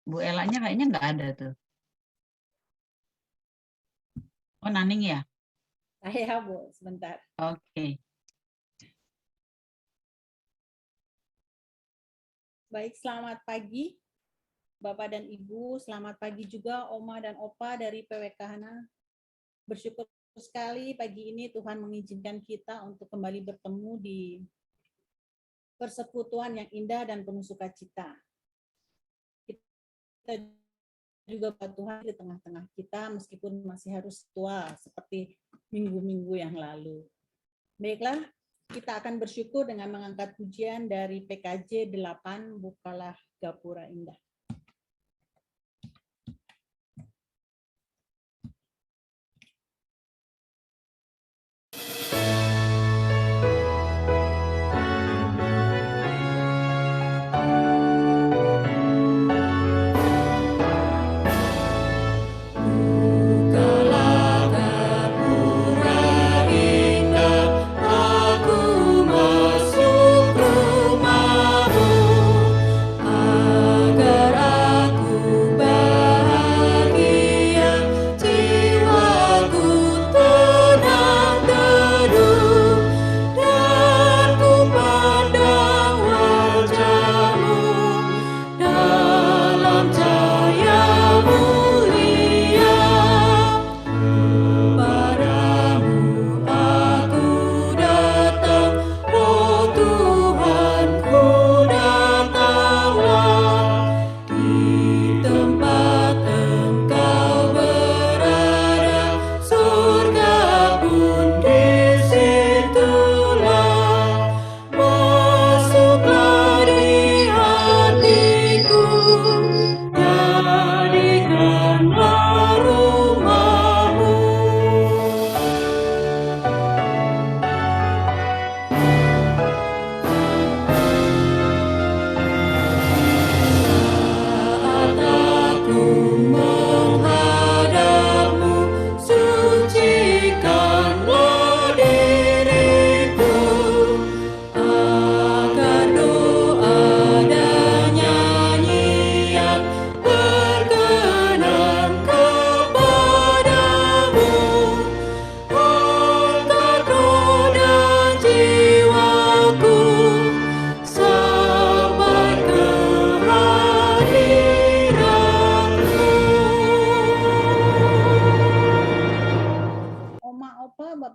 Bu Elanya kayaknya nggak ada tuh. Oh, Naning ya? Saya, Bu, sebentar. Oke. Baik, selamat pagi Bapak dan Ibu, selamat pagi juga Oma dan Opa dari PWK Hana. Bersyukur sekali pagi ini Tuhan mengizinkan kita untuk kembali bertemu di persekutuan yang indah dan penuh sukacita. Kita juga buat Tuhan di tengah-tengah kita meskipun masih harus tua seperti minggu-minggu yang lalu. Baiklah, kita akan bersyukur dengan mengangkat pujian dari PKJ 8, Bukalah Gapura Indah.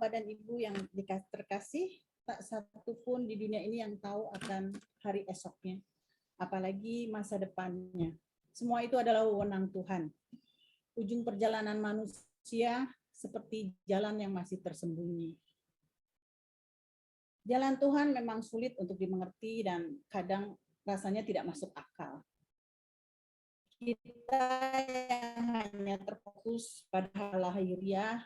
Bapak dan Ibu yang terkasih, tak satu pun di dunia ini yang tahu akan hari esoknya, apalagi masa depannya. Semua itu adalah wewenang Tuhan. Ujung perjalanan manusia seperti jalan yang masih tersembunyi. Jalan Tuhan memang sulit untuk dimengerti dan kadang rasanya tidak masuk akal. Kita yang hanya terfokus pada hal lahiriah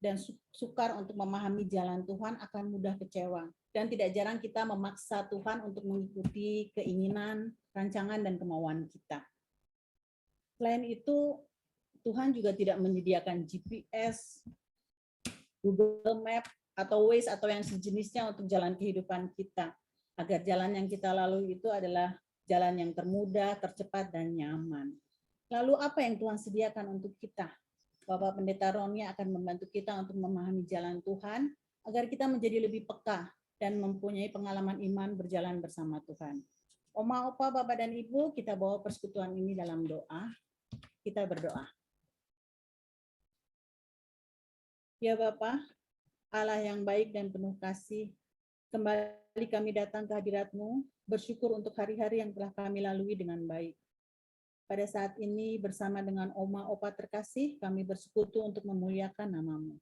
dan sukar untuk memahami jalan Tuhan akan mudah kecewa. Dan tidak jarang kita memaksa Tuhan untuk mengikuti keinginan, rancangan, dan kemauan kita. Selain itu, Tuhan juga tidak menyediakan GPS, Google Map, atau Waze, atau yang sejenisnya untuk jalan kehidupan kita. Agar jalan yang kita lalui itu adalah jalan yang termudah, tercepat, dan nyaman. Lalu apa yang Tuhan sediakan untuk kita? Bapak Pendeta Roni akan membantu kita untuk memahami jalan Tuhan, agar kita menjadi lebih peka dan mempunyai pengalaman iman berjalan bersama Tuhan. Oma, Opa, Bapak, dan Ibu, kita bawa persekutuan ini dalam doa. Kita berdoa. Ya Bapak, Allah yang baik dan penuh kasih, kembali kami datang ke hadirat-Mu, bersyukur untuk hari-hari yang telah kami lalui dengan baik. Pada saat ini bersama dengan Oma Opa terkasih, kami bersekutu untuk memuliakan nama-Mu.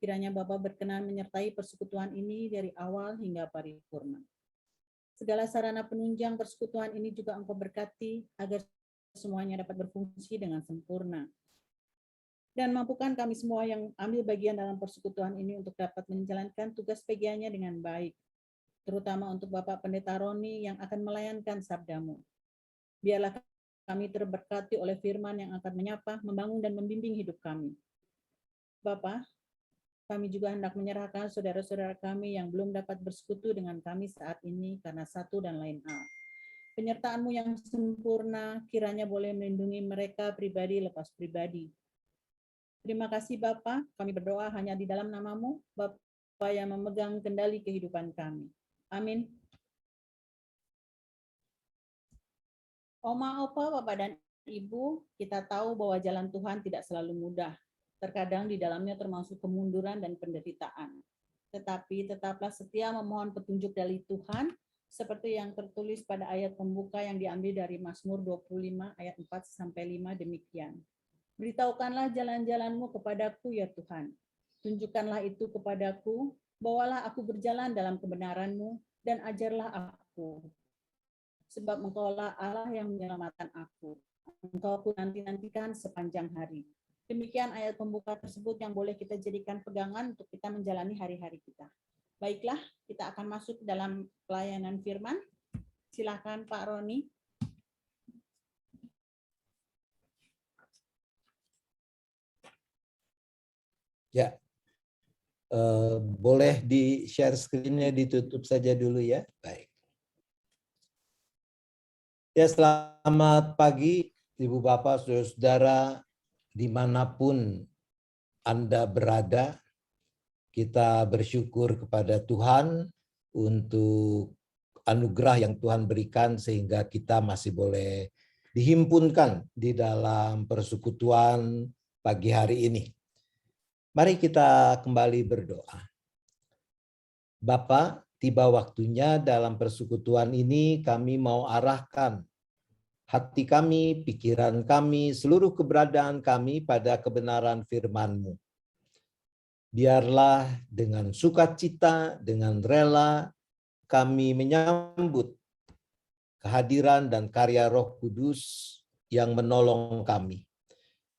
Kiranya Bapa berkenan menyertai persekutuan ini dari awal hingga paripurna. Segala sarana penunjang persekutuan ini juga Engkau berkati agar semuanya dapat berfungsi dengan sempurna. Dan mampukan kami semua yang ambil bagian dalam persekutuan ini untuk dapat menjalankan tugas bagiannya dengan baik, terutama untuk Bapak Pendeta Roni yang akan melayankan sabda-Mu. Biarlah kami terberkati oleh firman yang akan menyapa, membangun, dan membimbing hidup kami. Bapa, kami juga hendak menyerahkan saudara-saudara kami yang belum dapat bersekutu dengan kami saat ini karena satu dan lain hal. Penyertaan-Mu yang sempurna kiranya boleh melindungi mereka pribadi lepas pribadi. Terima kasih Bapa, kami berdoa hanya di dalam nama-Mu, Bapa yang memegang kendali kehidupan kami. Amin. Oma, Opa, Bapak dan Ibu, kita tahu bahwa jalan Tuhan tidak selalu mudah. Terkadang di dalamnya termasuk kemunduran dan penderitaan. Tetapi tetaplah setia memohon petunjuk dari Tuhan, seperti yang tertulis pada ayat pembuka yang diambil dari Mazmur 25 ayat 4-5 demikian. Beritahukanlah jalan-jalan-Mu kepadaku ya Tuhan. Tunjukkanlah itu kepadaku, bawalah aku berjalan dalam kebenaran-Mu, dan ajarlah aku. Sebab Engkaulah Allah yang menyelamatkan aku. Engkau aku nanti-nantikan sepanjang hari. Demikian ayat pembuka tersebut yang boleh kita jadikan pegangan untuk kita menjalani hari-hari kita. Baiklah, kita akan masuk dalam pelayanan firman. Silakan Pak Roni. Ya, boleh di-share screen-nya, ditutup saja dulu ya. Baik. Ya, selamat pagi Ibu Bapak, Saudara-saudara dimanapun Anda berada. Kita bersyukur kepada Tuhan untuk anugerah yang Tuhan berikan sehingga kita masih boleh dihimpunkan di dalam persekutuan pagi hari ini. Mari kita kembali berdoa. Bapa, tiba waktunya dalam persekutuan ini kami mau arahkan hati kami, pikiran kami, seluruh keberadaan kami pada kebenaran firman-Mu. Biarlah dengan sukacita, dengan rela kami menyambut kehadiran dan karya Roh Kudus yang menolong kami,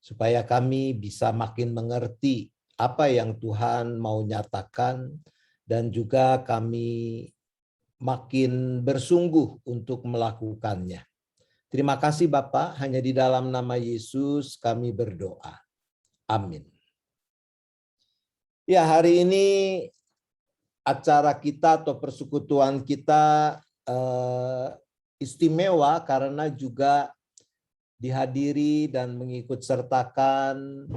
supaya kami bisa makin mengerti apa yang Tuhan mau nyatakan, dan juga kami makin bersungguh untuk melakukannya. Terima kasih Bapak, hanya di dalam nama Yesus kami berdoa. Amin. Ya, hari ini acara kita atau persekutuan kita istimewa karena juga dihadiri dan mengikut sertakan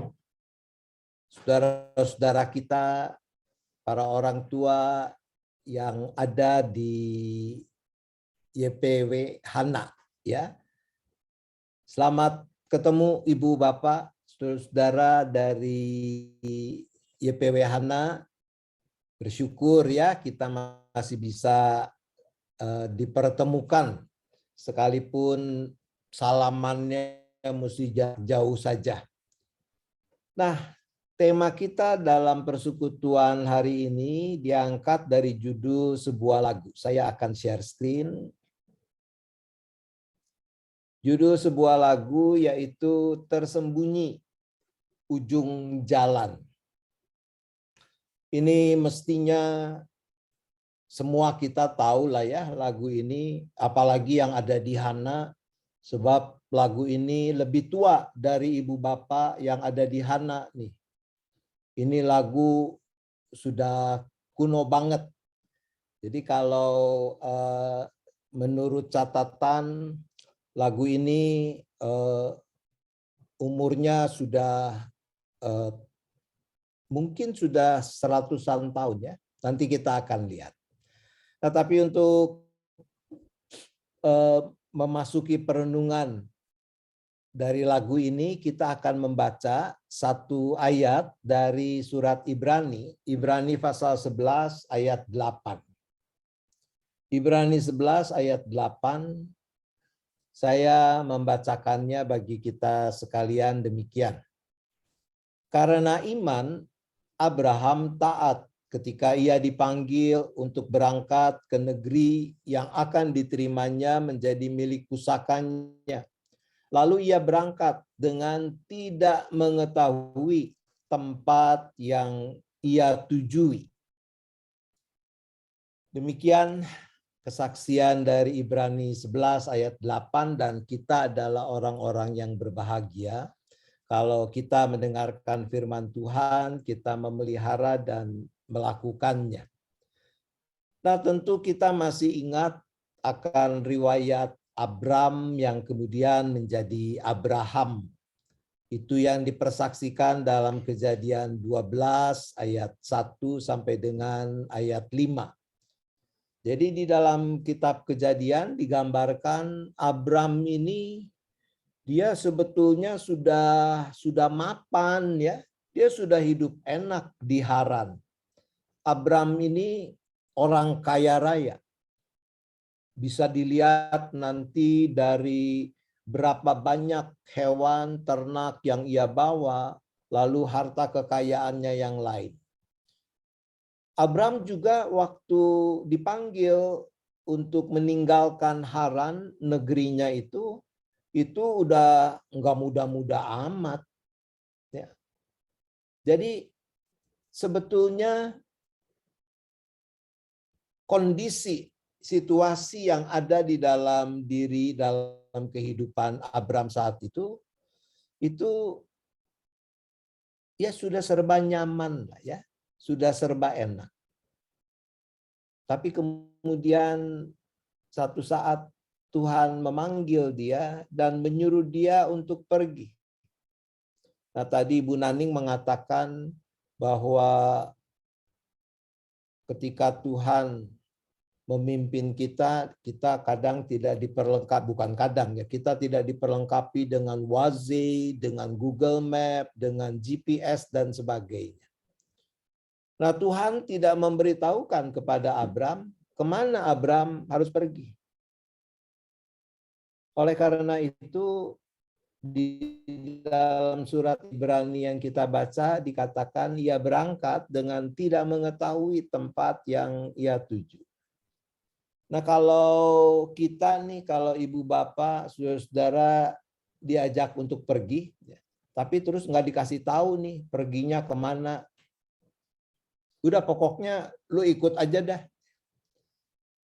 saudara-saudara kita, para orang tua yang ada di YPW Hana, ya. Selamat ketemu Ibu Bapak, saudara-saudara dari YPW Hana. Bersyukur ya kita masih bisa dipertemukan sekalipun salamannya mesti jauh saja. Nah, tema kita dalam persekutuan hari ini diangkat dari judul sebuah lagu. Saya akan share screen. Judul sebuah lagu yaitu Tersembunyi Ujung Jalan. Ini mestinya semua kita tahu lah ya lagu ini, apalagi yang ada di Hana, sebab lagu ini lebih tua dari Ibu Bapak yang ada di Hana nih. Ini lagu sudah kuno banget. Jadi kalau menurut catatan lagu ini umurnya sudah mungkin sudah 100-an tahun ya. Nanti kita akan lihat. Nah, tapi untuk memasuki perenungan dari lagu ini, kita akan membaca satu ayat dari surat Ibrani, Ibrani pasal 11 ayat 8. Ibrani 11 ayat 8, saya membacakannya bagi kita sekalian demikian. Karena iman, Abraham taat ketika ia dipanggil untuk berangkat ke negeri yang akan diterimanya menjadi milik pusakanya. Lalu ia berangkat dengan tidak mengetahui tempat yang ia tujui. Demikian kesaksian dari Ibrani 11 ayat 8, dan kita adalah orang-orang yang berbahagia kalau kita mendengarkan firman Tuhan, kita memelihara dan melakukannya. Nah, tentu kita masih ingat akan riwayat Abram yang kemudian menjadi Abraham. Itu yang dipersaksikan dalam Kejadian 12 ayat 1 sampai dengan ayat 5. Jadi di dalam kitab Kejadian digambarkan Abram ini dia sebetulnya sudah mapan ya. Dia sudah hidup enak di Haran. Abram ini orang kaya raya. Bisa dilihat nanti dari berapa banyak hewan ternak yang ia bawa, lalu harta kekayaannya yang lain. Abram juga waktu dipanggil untuk meninggalkan Haran, negerinya itu udah nggak muda-muda amat. Ya. Jadi sebetulnya kondisi situasi yang ada di dalam kehidupan Abram saat itu ya sudah serba nyaman lah ya, sudah serba enak. Tapi kemudian satu saat Tuhan memanggil dia dan menyuruh dia untuk pergi. Nah, tadi Ibu Naning mengatakan bahwa ketika Tuhan memimpin kita kadang tidak diperlengkapi, bukan kadang ya, kita tidak diperlengkapi dengan Waze, dengan Google Map, dengan GPS dan sebagainya. Nah, Tuhan tidak memberitahukan kepada Abram kemana Abram harus pergi. Oleh karena itu, di dalam surat Ibrani yang kita baca dikatakan ia berangkat dengan tidak mengetahui tempat yang ia tuju. Nah, kalau kita nih, kalau ibu bapak, saudara-saudara diajak untuk pergi, tapi terus nggak dikasih tahu nih perginya kemana. Udah pokoknya lu ikut aja dah.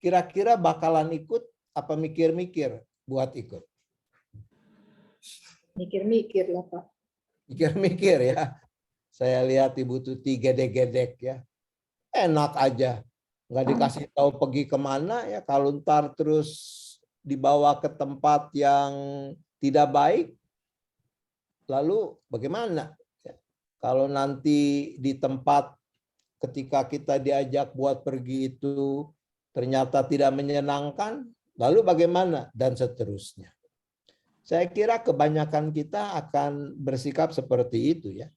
Kira-kira bakalan ikut apa mikir-mikir buat ikut? Mikir-mikir lah Pak. Mikir-mikir ya. Saya lihat Ibu Tuti gedek-gedek ya. Enak aja. Nggak dikasih tahu pergi kemana ya. Kalau ntar terus dibawa ke tempat yang tidak baik, lalu bagaimana? Kalau nanti di tempat ketika kita diajak buat pergi itu ternyata tidak menyenangkan, lalu bagaimana? Dan seterusnya. Saya kira kebanyakan kita akan bersikap seperti itu ya.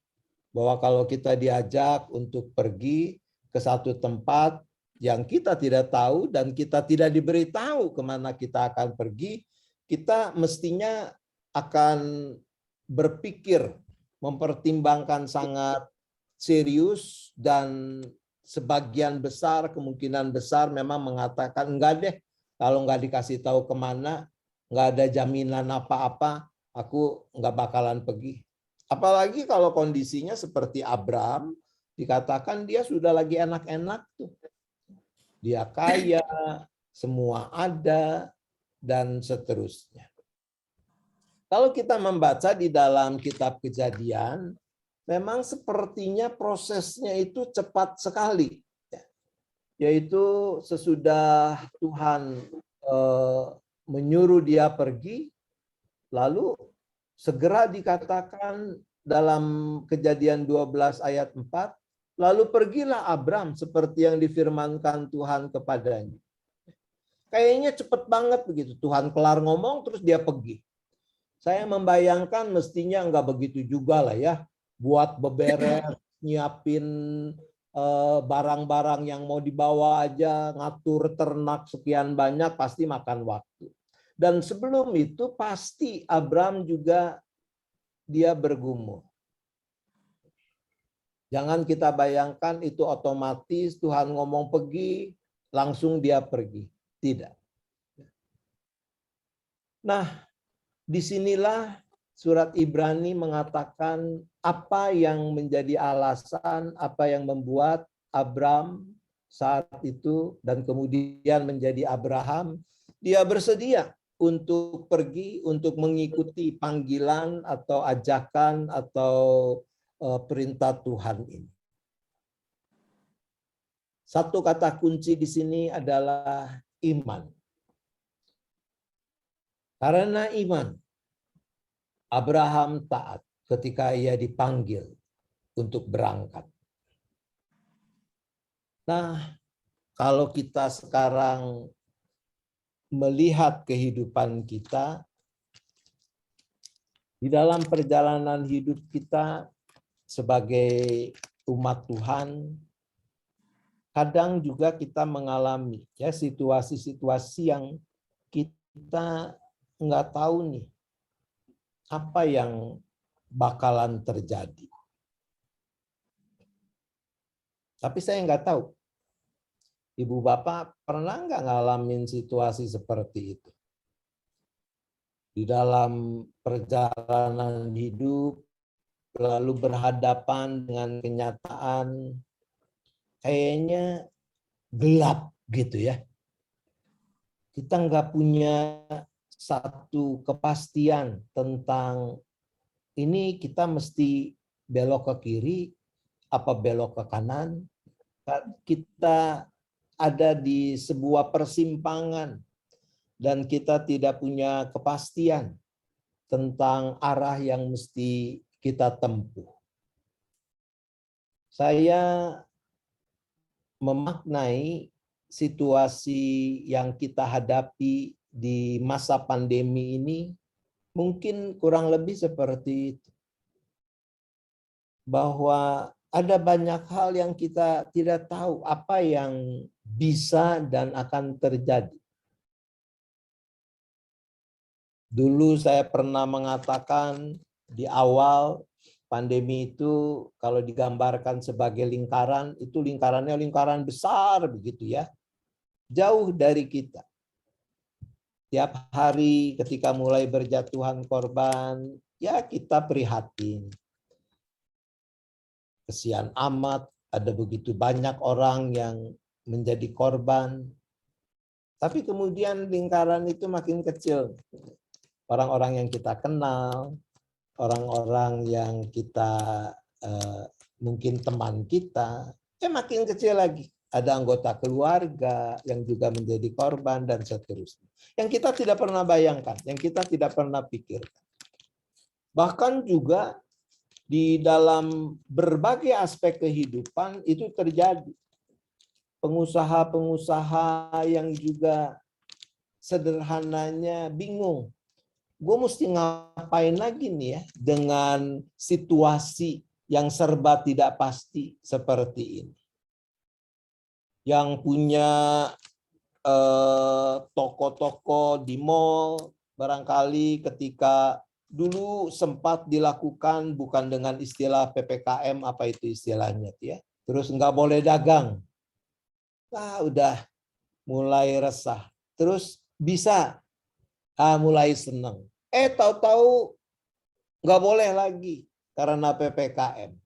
Bahwa kalau kita diajak untuk pergi ke satu tempat yang kita tidak tahu dan kita tidak diberitahu kemana kita akan pergi, kita mestinya akan berpikir, mempertimbangkan sangat serius, dan sebagian besar, kemungkinan besar memang mengatakan enggak deh, kalau nggak dikasih tahu kemana, nggak ada jaminan apa-apa, aku nggak bakalan pergi. Apalagi kalau kondisinya seperti Abram, dikatakan dia sudah lagi enak-enak tuh. Dia kaya, semua ada, dan seterusnya. Kalau kita membaca di dalam kitab Kejadian, memang sepertinya prosesnya itu cepat sekali. Yaitu sesudah Tuhan menyuruh dia pergi, lalu segera dikatakan dalam Kejadian 12 ayat 4, lalu pergilah Abram seperti yang difirmankan Tuhan kepadanya. Kayaknya cepet banget begitu. Tuhan kelar ngomong terus dia pergi. Saya membayangkan mestinya nggak begitu juga lah ya. Buat beberes, nyiapin barang-barang yang mau dibawa aja, ngatur ternak sekian banyak, pasti makan waktu. Dan sebelum itu pasti Abram juga dia bergumul. Jangan kita bayangkan itu otomatis Tuhan ngomong pergi, langsung dia pergi. Tidak. Nah, disinilah surat Ibrani mengatakan apa yang menjadi alasan, apa yang membuat Abram saat itu dan kemudian menjadi Abraham, dia bersedia untuk pergi, untuk mengikuti panggilan atau ajakan atau perintah Tuhan ini. Satu kata kunci di sini adalah iman. Karena iman, Abraham taat ketika ia dipanggil untuk berangkat. Nah, kalau kita sekarang melihat kehidupan kita, di dalam perjalanan hidup kita sebagai umat Tuhan, kadang juga kita mengalami ya situasi-situasi yang kita nggak tahu nih apa yang bakalan terjadi. Tapi saya nggak tahu, Ibu Bapak pernah nggak ngalamin situasi seperti itu? Di dalam perjalanan hidup, lalu berhadapan dengan kenyataan, kayaknya gelap gitu ya. Kita nggak punya satu kepastian tentang ini kita mesti belok ke kiri, apa belok ke kanan. Kita ada di sebuah persimpangan dan kita tidak punya kepastian tentang arah yang mesti kita tempuh. Saya memaknai situasi yang kita hadapi di masa pandemi ini mungkin kurang lebih seperti itu. Bahwa ada banyak hal yang kita tidak tahu apa yang bisa dan akan terjadi. Dulu saya pernah mengatakan di awal pandemi itu kalau digambarkan sebagai lingkaran, itu lingkarannya lingkaran besar begitu ya. Jauh dari kita. Tiap hari ketika mulai berjatuhan korban, ya kita prihatin. Kesian amat, ada begitu banyak orang yang menjadi korban. Tapi kemudian lingkaran itu makin kecil. Orang-orang yang kita kenal, orang-orang yang kita mungkin teman kita, makin kecil lagi. Ada anggota keluarga yang juga menjadi korban dan seterusnya. Yang kita tidak pernah bayangkan, yang kita tidak pernah pikirkan. Bahkan juga di dalam berbagai aspek kehidupan itu terjadi. Pengusaha-pengusaha yang juga sederhananya bingung. Gue mesti ngapain lagi nih ya dengan situasi yang serba tidak pasti seperti ini. Yang punya toko-toko di mall, barangkali ketika dulu sempat dilakukan bukan dengan istilah PPKM, apa itu istilahnya ya. Terus nggak boleh dagang. Udah mulai resah. Terus bisa mulai senang. Tahu-tahu nggak boleh lagi karena PPKM.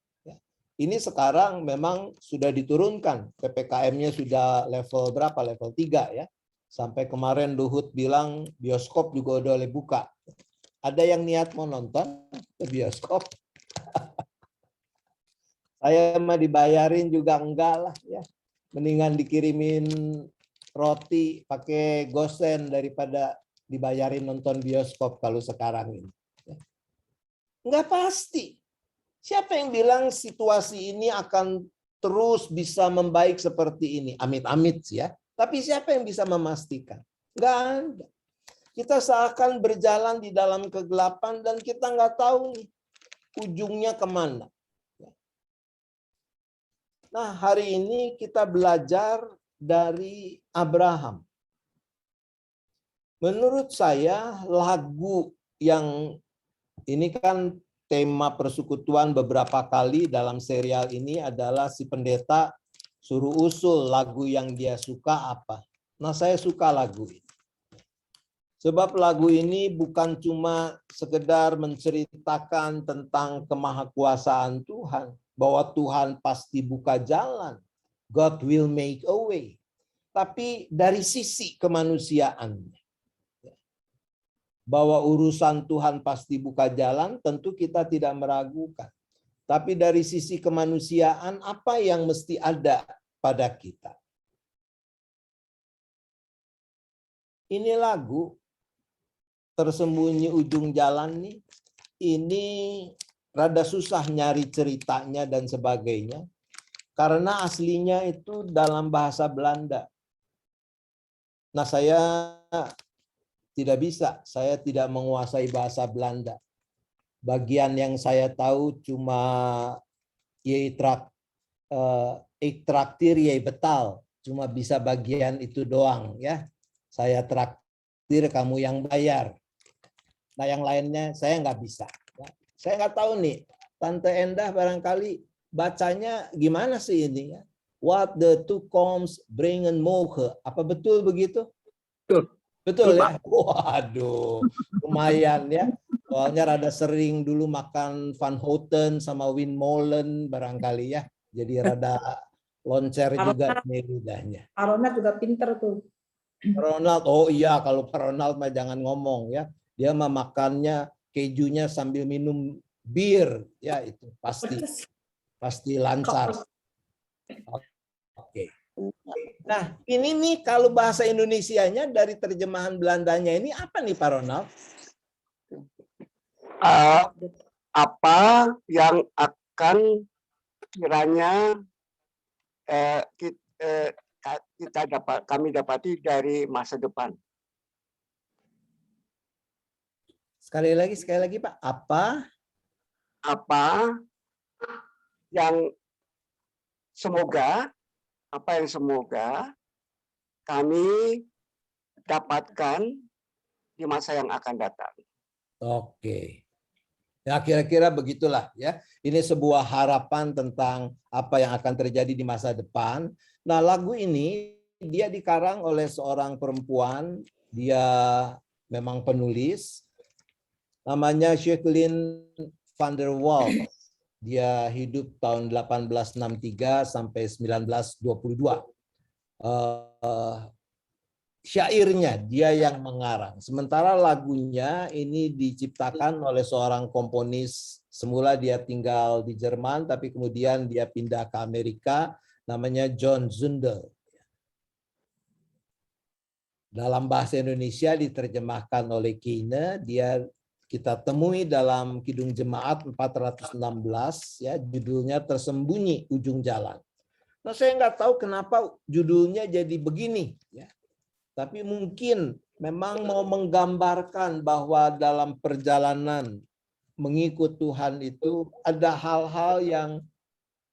Ini sekarang memang sudah diturunkan. PPKM-nya sudah level berapa? Level 3 ya. Sampai kemarin Luhut bilang bioskop juga udah boleh buka. Ada yang niat mau nonton ke bioskop? Saya mah dibayarin juga enggak lah ya. Mendingan dikirimin roti pakai gosen daripada dibayarin nonton bioskop kalau sekarang ini. Enggak pasti. Siapa yang bilang situasi ini akan terus bisa membaik seperti ini? Amit-amit ya. Tapi siapa yang bisa memastikan? Enggak ada. Kita seakan berjalan di dalam kegelapan dan kita nggak tahu nih ujungnya kemana. Nah, hari ini kita belajar dari Abraham. Menurut saya lagu yang ini kan tema persekutuan beberapa kali dalam serial ini adalah si pendeta suruh usul lagu yang dia suka apa. Nah, saya suka lagu ini. Sebab lagu ini bukan cuma sekedar menceritakan tentang kemahakuasaan Tuhan, bahwa Tuhan pasti buka jalan, God will make a way. Tapi dari sisi kemanusiaannya, bahwa urusan Tuhan pasti buka jalan, tentu kita tidak meragukan. Tapi dari sisi kemanusiaan, apa yang mesti ada pada kita? Ini lagu tersembunyi ujung jalan nih, ini rada susah nyari ceritanya dan sebagainya. Karena aslinya itu dalam bahasa Belanda. Nah, saya tidak bisa, saya tidak menguasai bahasa Belanda. Bagian yang saya tahu cuma ye traktir ye betal, cuma bisa bagian itu doang ya. Saya traktir, kamu yang bayar. Nah, yang lainnya saya nggak bisa. Saya nggak tahu nih, Tante Endah barangkali bacanya gimana sih ini ya? What the two comes bringen moge. Apa betul begitu? Betul. Betul Betul, ya? Waduh, lumayan ya. Soalnya rada sering dulu makan Van Houten sama Windmolen barangkali ya. Jadi rada loncer juga nih lidahnya. Pak Ronald juga pinter tuh. Ronald, oh iya, kalau Pak Ronald mah jangan ngomong ya. Dia mah makannya kejunya sambil minum bir ya, itu pasti lancar. Oke. Nah, ini nih kalau bahasa Indonesianya dari terjemahan Belandanya ini apa nih Pak Ronald? Apa yang akan kiranya kami dapati dari masa depan. Sekali lagi Pak, apa yang semoga kami dapatkan di masa yang akan datang. Oke. Ya, kira-kira begitulah ya. Ini sebuah harapan tentang apa yang akan terjadi di masa depan. Nah, lagu ini dia dikarang oleh seorang perempuan, dia memang penulis, namanya Jacqueline van der Walt. Dia hidup tahun 1863 sampai 1922. Syairnya dia yang mengarang. Sementara lagunya ini diciptakan oleh seorang komponis. Semula dia tinggal di Jerman, tapi kemudian dia pindah ke Amerika, namanya John Zundel. Dalam bahasa Indonesia diterjemahkan oleh Keynes, kita temui dalam Kidung Jemaat 416 ya, judulnya Tersembunyi Ujung Jalan. Nah, saya nggak tahu kenapa judulnya jadi begini ya. Tapi mungkin memang mau menggambarkan bahwa dalam perjalanan mengikut Tuhan itu ada hal-hal yang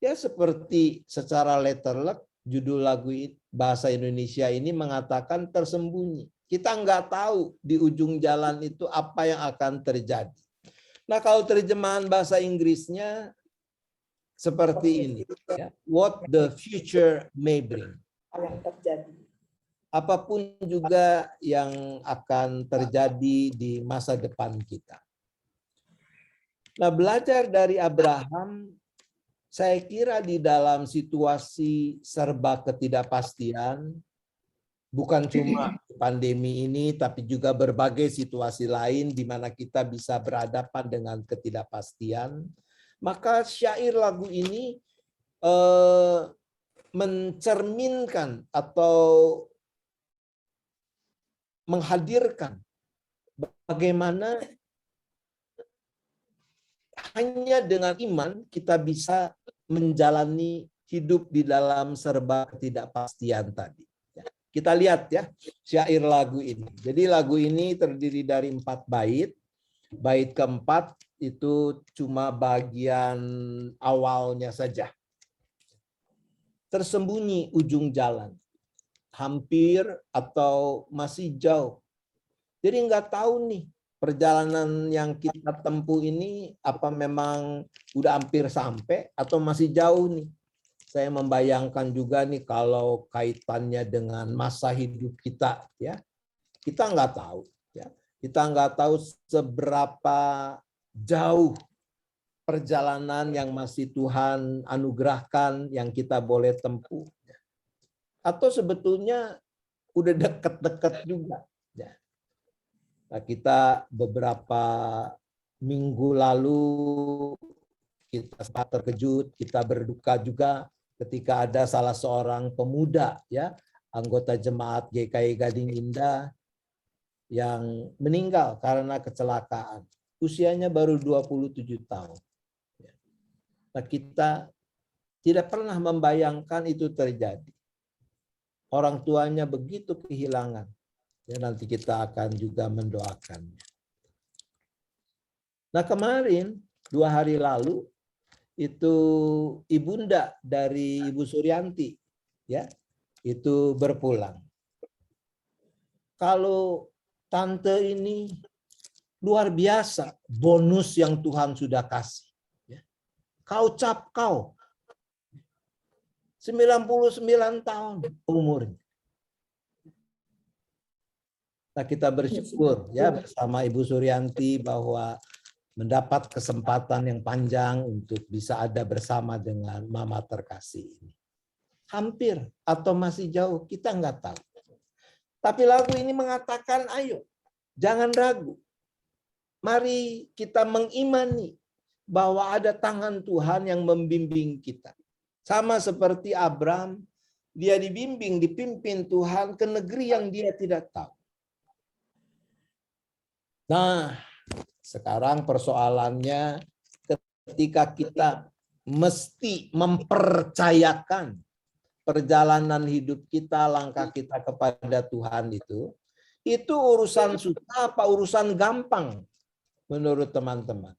ya seperti secara letterlek judul lagu bahasa Indonesia ini mengatakan tersembunyi. Kita nggak tahu di ujung jalan itu apa yang akan terjadi. Nah, kalau terjemahan bahasa Inggrisnya seperti ini, ya. What the future may bring. Yang terjadi. Apapun juga yang akan terjadi di masa depan kita. Nah, belajar dari Abraham, saya kira di dalam situasi serba ketidakpastian, bukan cuma pandemi ini, tapi juga berbagai situasi lain di mana kita bisa berhadapan dengan ketidakpastian, maka syair lagu ini mencerminkan atau menghadirkan bagaimana hanya dengan iman kita bisa menjalani hidup di dalam serba ketidakpastian tadi. Kita lihat ya syair lagu ini. Jadi lagu ini terdiri dari 4 bait. Bait keempat itu cuma bagian awalnya saja. Tersembunyi ujung jalan. Hampir atau masih jauh. Jadi nggak tahu nih perjalanan yang kita tempuh ini apa memang udah hampir sampai atau masih jauh nih. Saya membayangkan juga nih kalau kaitannya dengan masa hidup kita ya. Kita nggak tahu ya. Kita nggak tahu seberapa jauh perjalanan yang masih Tuhan anugerahkan yang kita boleh tempuh. Atau sebetulnya udah deket-deket juga. Nah, kita beberapa minggu lalu kita sempat terkejut, kita berduka juga ketika ada salah seorang pemuda ya, anggota jemaat GKI Gading Indah yang meninggal karena kecelakaan. Usianya baru 27 tahun. Nah, kita tidak pernah membayangkan itu terjadi. Orang tuanya begitu kehilangan. Ya, nanti kita akan juga mendoakannya. Nah, kemarin 2 hari lalu itu ibunda dari Ibu Suryanti ya, itu berpulang. Kalau tante ini luar biasa bonus yang Tuhan sudah kasih. Ya. Kau cap kau. 99 tahun umurnya. Nah, kita bersyukur ya bersama Ibu Suryanti bahwa mendapat kesempatan yang panjang untuk bisa ada bersama dengan Mama terkasih ini. Hampir atau masih jauh, kita nggak tahu. Tapi lagu ini mengatakan, ayo, jangan ragu. Mari kita mengimani bahwa ada tangan Tuhan yang membimbing kita. Sama seperti Abraham, dia dibimbing, dipimpin Tuhan ke negeri yang dia tidak tahu. Nah, sekarang persoalannya ketika kita mesti mempercayakan perjalanan hidup kita, langkah kita kepada Tuhan itu urusan susah apa urusan gampang menurut teman-teman?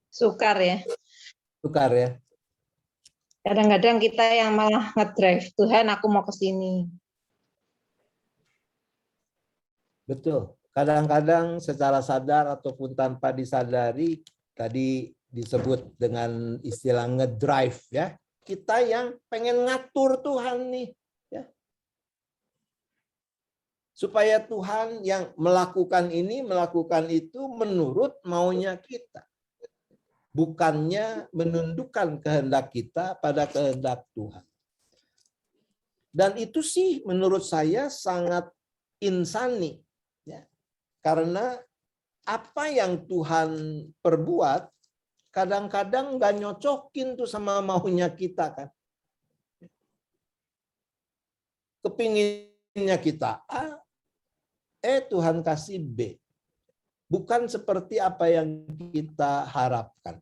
Sukar ya. Sukar ya. Kadang-kadang kita yang malah ngedrive, Tuhan aku mau ke sini. Betul. Kadang-kadang secara sadar ataupun tanpa disadari, tadi disebut dengan istilah ngedrive ya. Kita yang pengen ngatur Tuhan nih. Ya. Supaya Tuhan yang melakukan ini, melakukan itu menurut maunya kita. Bukannya menundukkan kehendak kita pada kehendak Tuhan. Dan itu sih menurut saya sangat insani. Ya. Karena apa yang Tuhan perbuat, kadang-kadang nggak nyocokin tuh sama maunya kita kan. Kepinginnya kita A, Tuhan kasih B. Bukan seperti apa yang kita harapkan.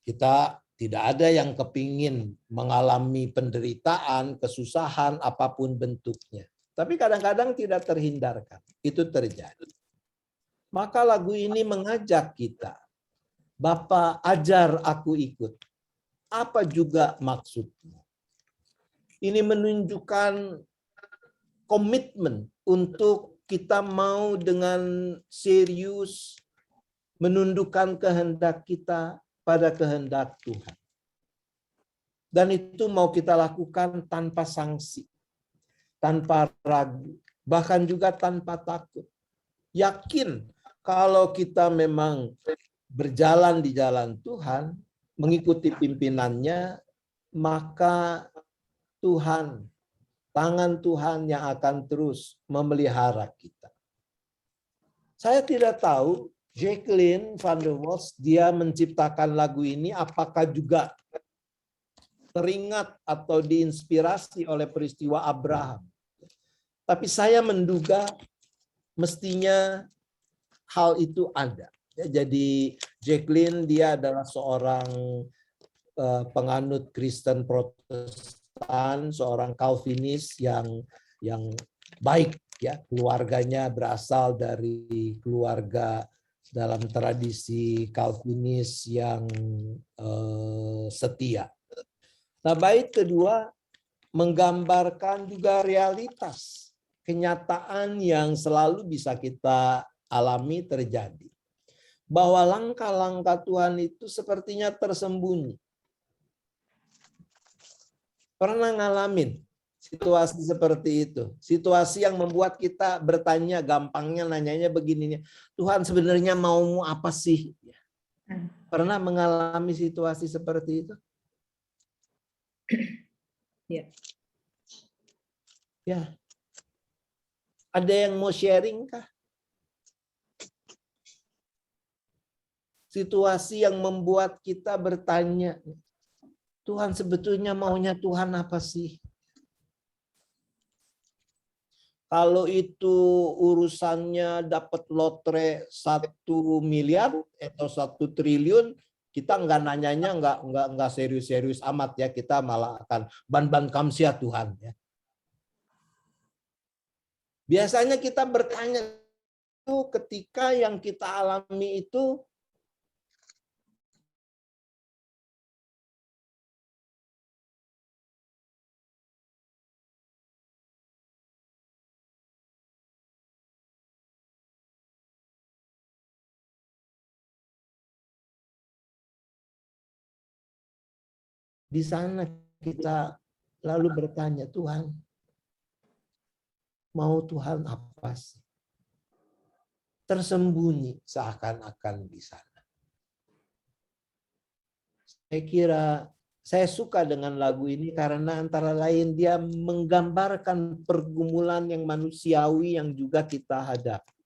Kita tidak ada yang kepingin mengalami penderitaan, kesusahan, apapun bentuknya. Tapi kadang-kadang tidak terhindarkan. Itu terjadi. Maka lagu ini mengajak kita. Bapa, ajar aku ikut. Apa juga maksudmu? Ini menunjukkan komitmen untuk kita mau dengan serius menundukkan kehendak kita pada kehendak Tuhan. Dan itu mau kita lakukan tanpa sanksi, tanpa ragu, bahkan juga tanpa takut. Yakin kalau kita memang berjalan di jalan Tuhan, mengikuti pimpinannya, maka Tuhan, tangan Tuhan yang akan terus memelihara kita. Saya tidak tahu Jacqueline van der Vos, dia menciptakan lagu ini apakah juga teringat atau diinspirasi oleh peristiwa Abraham. Tapi saya menduga mestinya hal itu ada. Ya, jadi Jacqueline dia adalah seorang penganut Kristen Protestan, seorang Calvinis yang baik ya, keluarganya berasal dari keluarga dalam tradisi Calvinis yang setia. Nah, bait kedua menggambarkan juga realitas, kenyataan yang selalu bisa kita alami terjadi. Bahwa langkah-langkah Tuhan itu sepertinya tersembunyi. Pernah ngalamin situasi seperti itu. Situasi yang membuat kita bertanya, gampangnya nanyanya begini, Tuhan sebenarnya maumu apa sih? Pernah mengalami situasi seperti itu? Ya. Ya. Ada yang mau sharing kah? Situasi yang membuat kita bertanya, Tuhan sebetulnya maunya Tuhan apa sih? Kalau itu urusannya dapat lotre 1 miliar atau 1 triliun, kita nggak nanyanya nggak serius-serius amat ya, kita malah akan ban kamsia Tuhan ya. Biasanya kita bertanya itu ketika yang kita alami itu di sana kita lalu bertanya, Tuhan, mau Tuhan apa sih? Tersembunyi seakan-akan di sana. Saya kira saya suka dengan lagu ini karena antara lain dia menggambarkan pergumulan yang manusiawi yang juga kita hadapi.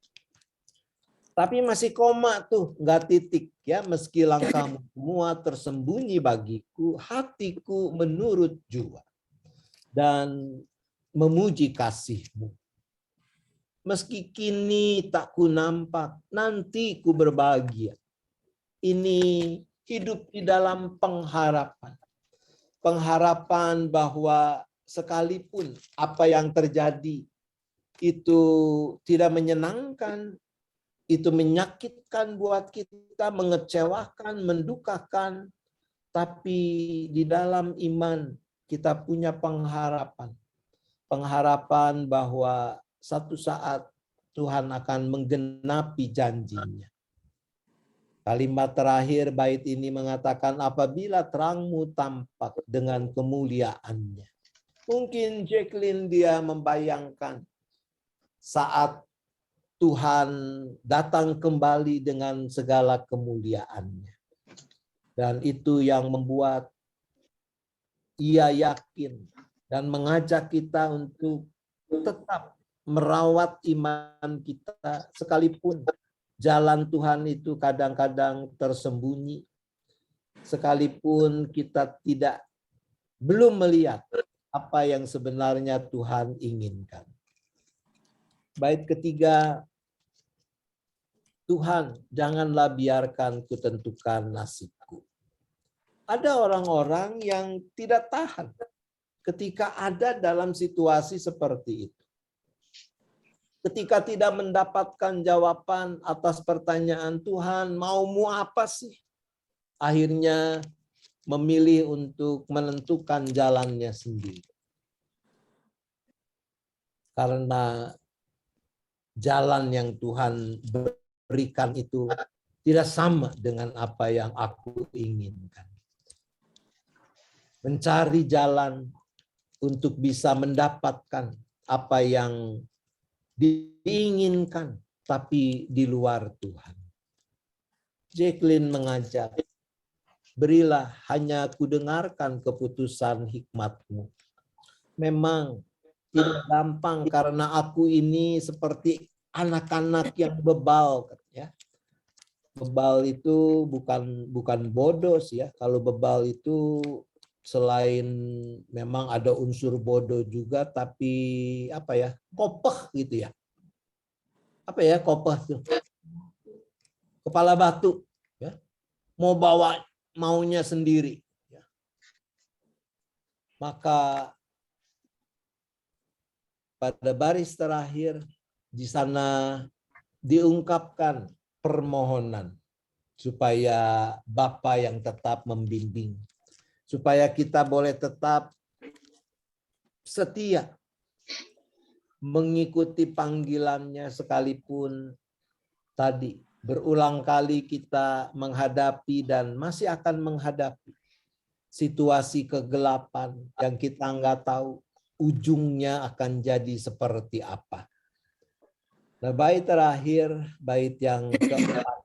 Tapi masih koma tuh, nggak titik ya. Meski langkahmu semua tersembunyi bagiku, hatiku menurut jua dan memuji kasih-Mu. Meski kini tak ku nampak, nanti ku berbahagia. Ini hidup di dalam pengharapan. Pengharapan bahwa sekalipun apa yang terjadi itu tidak menyenangkan, itu menyakitkan buat kita, mengecewakan, mendukakan, tapi di dalam iman kita punya pengharapan. Pengharapan bahwa satu saat Tuhan akan menggenapi janjinya. Kalimat terakhir bait ini mengatakan, apabila terangmu tampak dengan kemuliaannya. Mungkin Jacqueline dia membayangkan saat Tuhan datang kembali dengan segala kemuliaannya. Dan itu yang membuat ia yakin dan mengajak kita untuk tetap merawat iman kita sekalipun jalan Tuhan itu kadang-kadang tersembunyi, sekalipun kita belum melihat apa yang sebenarnya Tuhan inginkan. Bait ketiga, Tuhan, janganlah biarkan kutentukan nasibku. Ada orang-orang yang tidak tahan ketika ada dalam situasi seperti itu. Ketika tidak mendapatkan jawaban atas pertanyaan Tuhan, maumu apa sih? Akhirnya memilih untuk menentukan jalannya sendiri. Karena jalan yang Tuhan berikan itu tidak sama dengan apa yang aku inginkan. Mencari jalan untuk bisa mendapatkan apa yang diinginkan, tapi di luar Tuhan. Jacqueline mengajak, berilah hanya kudengarkan keputusan hikmat-Mu. Memang tidak gampang karena aku ini seperti anak-anak yang bebal, ya. Bebal itu bukan bodoh sih ya. Kalau bebal itu selain memang ada unsur bodoh juga, tapi apa ya, kopeh gitu ya. Apa ya kopeh tuh? Kepala batu, ya. Mau bawa maunya sendiri. Ya. Maka pada baris terakhir di sana diungkapkan permohonan supaya Bapa yang tetap membimbing, supaya kita boleh tetap setia mengikuti panggilannya sekalipun tadi berulang kali kita menghadapi dan masih akan menghadapi situasi kegelapan yang kita nggak tahu ujungnya akan jadi seperti apa. Nah, bait terakhir, bait yang keempat,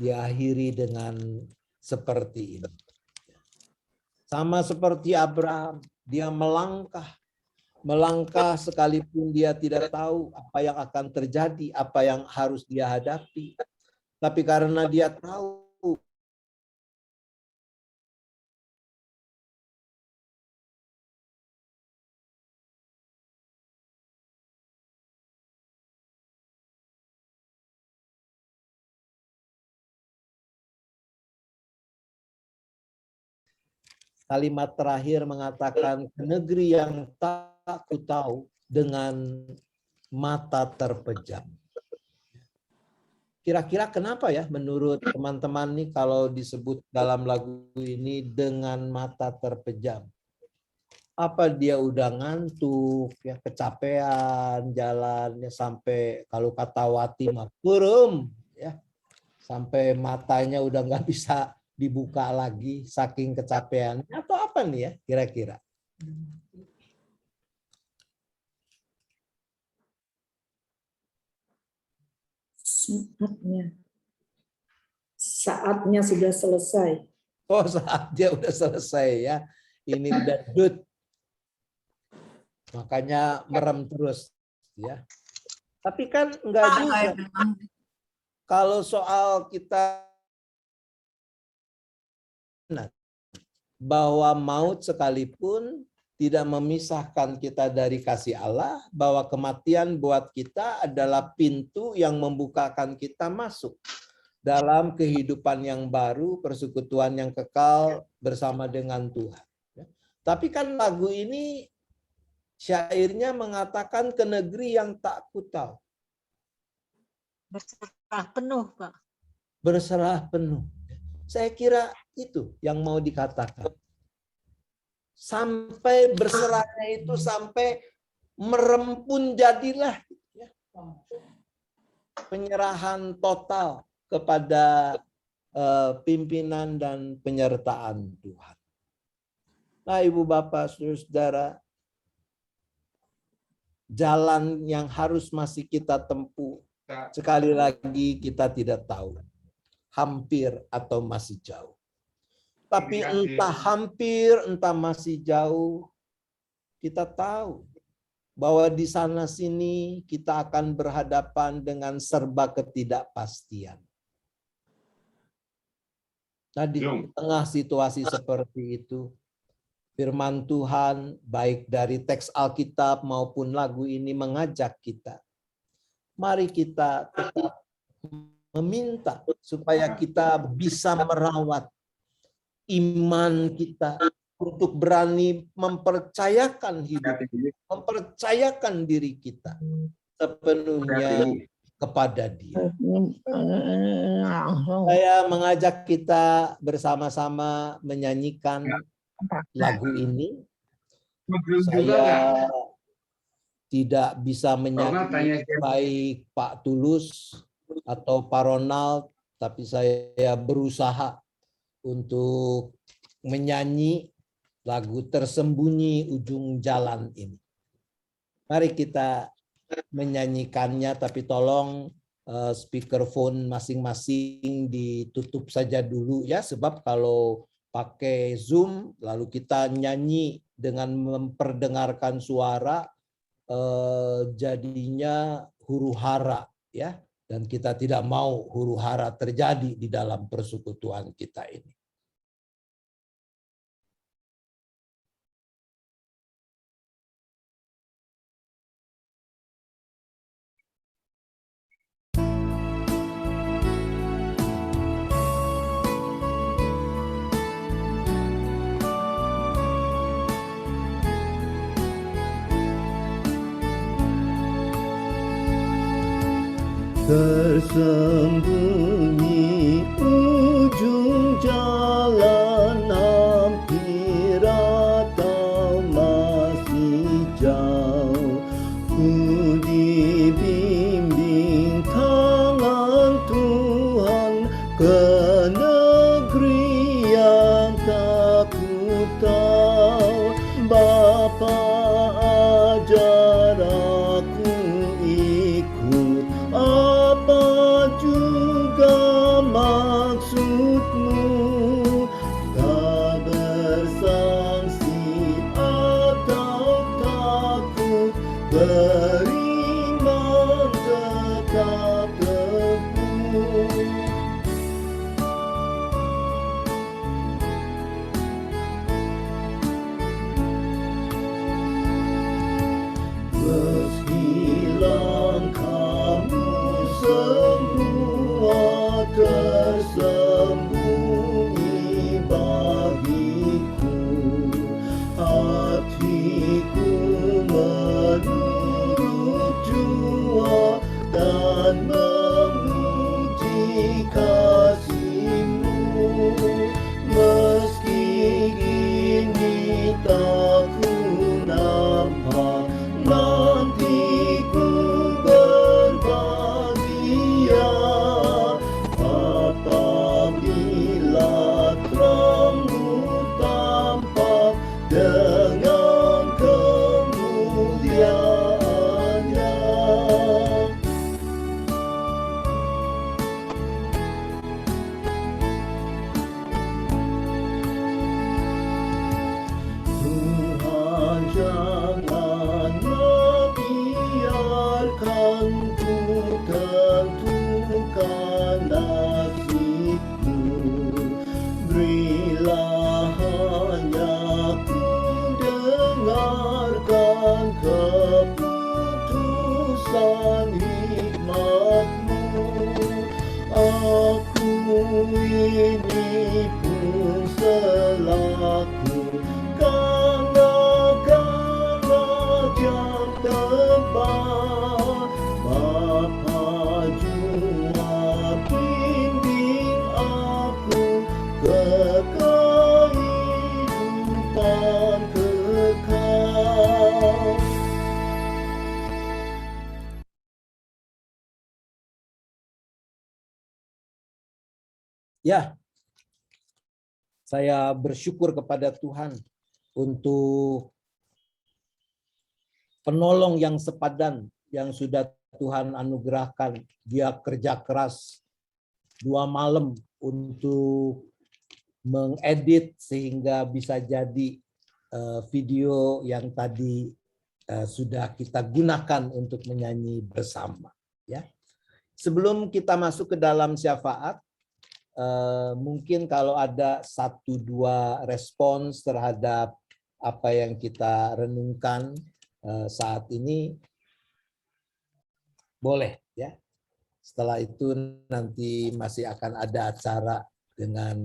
diakhiri dengan seperti ini. Sama seperti Abraham, dia melangkah sekalipun dia tidak tahu apa yang akan terjadi, apa yang harus dia hadapi. Tapi karena dia tahu Kalimat terakhir mengatakan, ke negeri yang tak ku tahu dengan mata terpejam. Kira-kira kenapa ya menurut teman-teman nih kalau disebut dalam lagu ini dengan mata terpejam? Apa dia udah ngantuk, ya kecapean jalannya sampai kalau kata Wati mah purum, ya sampai matanya udah nggak bisa dibuka lagi saking kecapean, atau apa nih ya kira-kira? Saatnya sudah selesai. Oh, saat dia udah selesai ya, ini udah dud, makanya merem terus ya. Tapi kan enggak juga. Kalau soal kita bahwa maut sekalipun tidak memisahkan kita dari kasih Allah, bahwa kematian buat kita adalah pintu yang membukakan kita masuk dalam kehidupan yang baru, persekutuan yang kekal bersama dengan Tuhan. Tapi kan lagu ini syairnya mengatakan ke negeri yang tak ku tahu. Berserah penuh, Pak. Berserah penuh. Saya kira itu yang mau dikatakan. Sampai berserahnya itu sampai merem pun jadilah. Penyerahan total kepada pimpinan dan penyertaan Tuhan. Nah, Ibu Bapak, Saudara, jalan yang harus masih kita tempuh, sekali lagi kita tidak tahu. Hampir atau masih jauh. Tapi entah hampir, entah masih jauh, kita tahu bahwa di sana sini kita akan berhadapan dengan serba ketidakpastian. Nah, di tengah situasi seperti itu, firman Tuhan baik dari teks Alkitab maupun lagu ini mengajak kita. Mari kita tetap meminta supaya kita bisa merawat iman kita untuk berani mempercayakan hidup, mempercayakan diri kita sepenuhnya kepada Dia. Saya mengajak kita bersama-sama menyanyikan lagu ini. Saya tidak bisa menyanyi baik Pak Tulus atau Pak Ronald, tapi saya berusaha untuk menyanyi lagu Tersembunyi Ujung Jalan ini. Mari kita menyanyikannya, tapi tolong speakerphone masing-masing ditutup saja dulu ya, sebab kalau pakai Zoom lalu kita nyanyi dengan memperdengarkan suara jadinya huru-hara ya, dan kita tidak mau huru-hara terjadi di dalam persekutuan kita ini. Tersembunyi ujung jalan, hampir atau masih jauh, ku dibimbing tangan Tuhan ke negeri yang tak ku tahu. Bapa ajar aku ikut, apa juga maksudmu, ini pun selaku kanak-kanak yang tebal. Bapa jua bimbing aku ke kehidupan kekal. Ya, saya bersyukur kepada Tuhan untuk penolong yang sepadan yang sudah Tuhan anugerahkan. Dia kerja keras 2 malam untuk mengedit sehingga bisa jadi video yang tadi sudah kita gunakan untuk menyanyi bersama. Ya, sebelum kita masuk ke dalam syafaat, mungkin kalau ada 1-2 respons terhadap apa yang kita renungkan saat ini, boleh ya. Setelah itu nanti masih akan ada acara dengan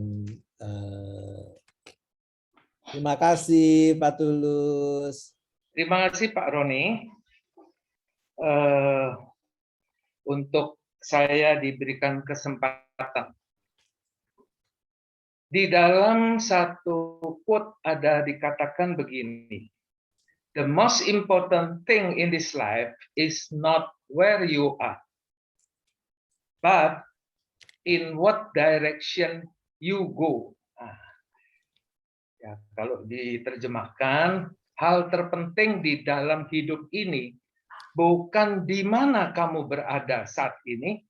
terima kasih Pak Tulus. Terima kasih Pak Roni. Untuk saya diberikan kesempatan. Di dalam satu quote ada dikatakan begini, the most important thing in this life is not where you are, but in what direction you go. Nah, ya, kalau diterjemahkan, hal terpenting di dalam hidup ini bukan di mana kamu berada saat ini,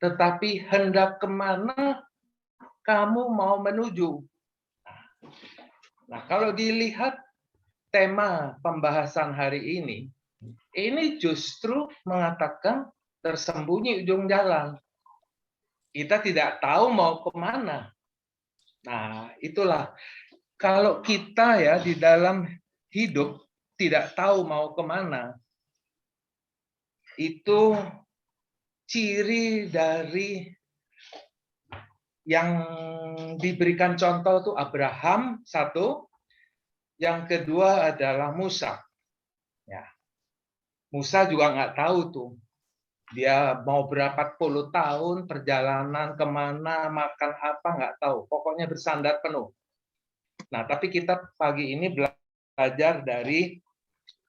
tetapi hendak kemana kamu mau menuju. Nah, kalau dilihat tema pembahasan hari ini justru mengatakan tersembunyi ujung jalan. Kita tidak tahu mau kemana. Nah, itulah kalau kita ya di dalam hidup tidak tahu mau kemana, itu ciri dari yang diberikan contoh itu Abraham satu, yang kedua adalah Musa. Ya, Musa juga nggak tahu tuh, dia mau berapa puluh tahun perjalanan kemana, makan apa nggak tahu, pokoknya bersandar penuh. Nah, tapi kita pagi ini belajar dari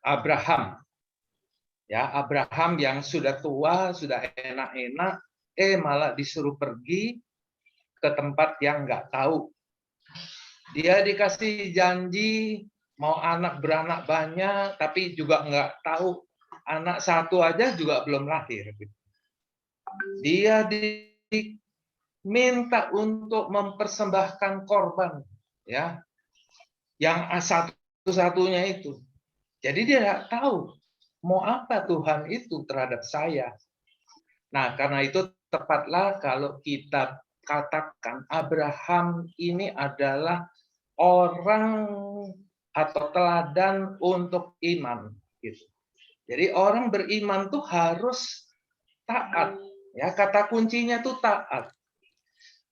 Abraham. Ya, Abraham yang sudah tua, sudah enak-enak, malah disuruh pergi ke tempat yang nggak tahu. Dia dikasih janji mau beranak banyak, tapi juga nggak tahu. Anak satu aja juga belum lahir. Dia diminta untuk mempersembahkan korban, ya, yang satu-satunya itu. Jadi dia nggak tahu mau apa Tuhan itu terhadap saya. Nah, karena itu tepatlah kalau kita katakan Abraham ini adalah orang atau teladan untuk iman, gitu. Jadi orang beriman tuh harus taat, ya, kata kuncinya tuh taat.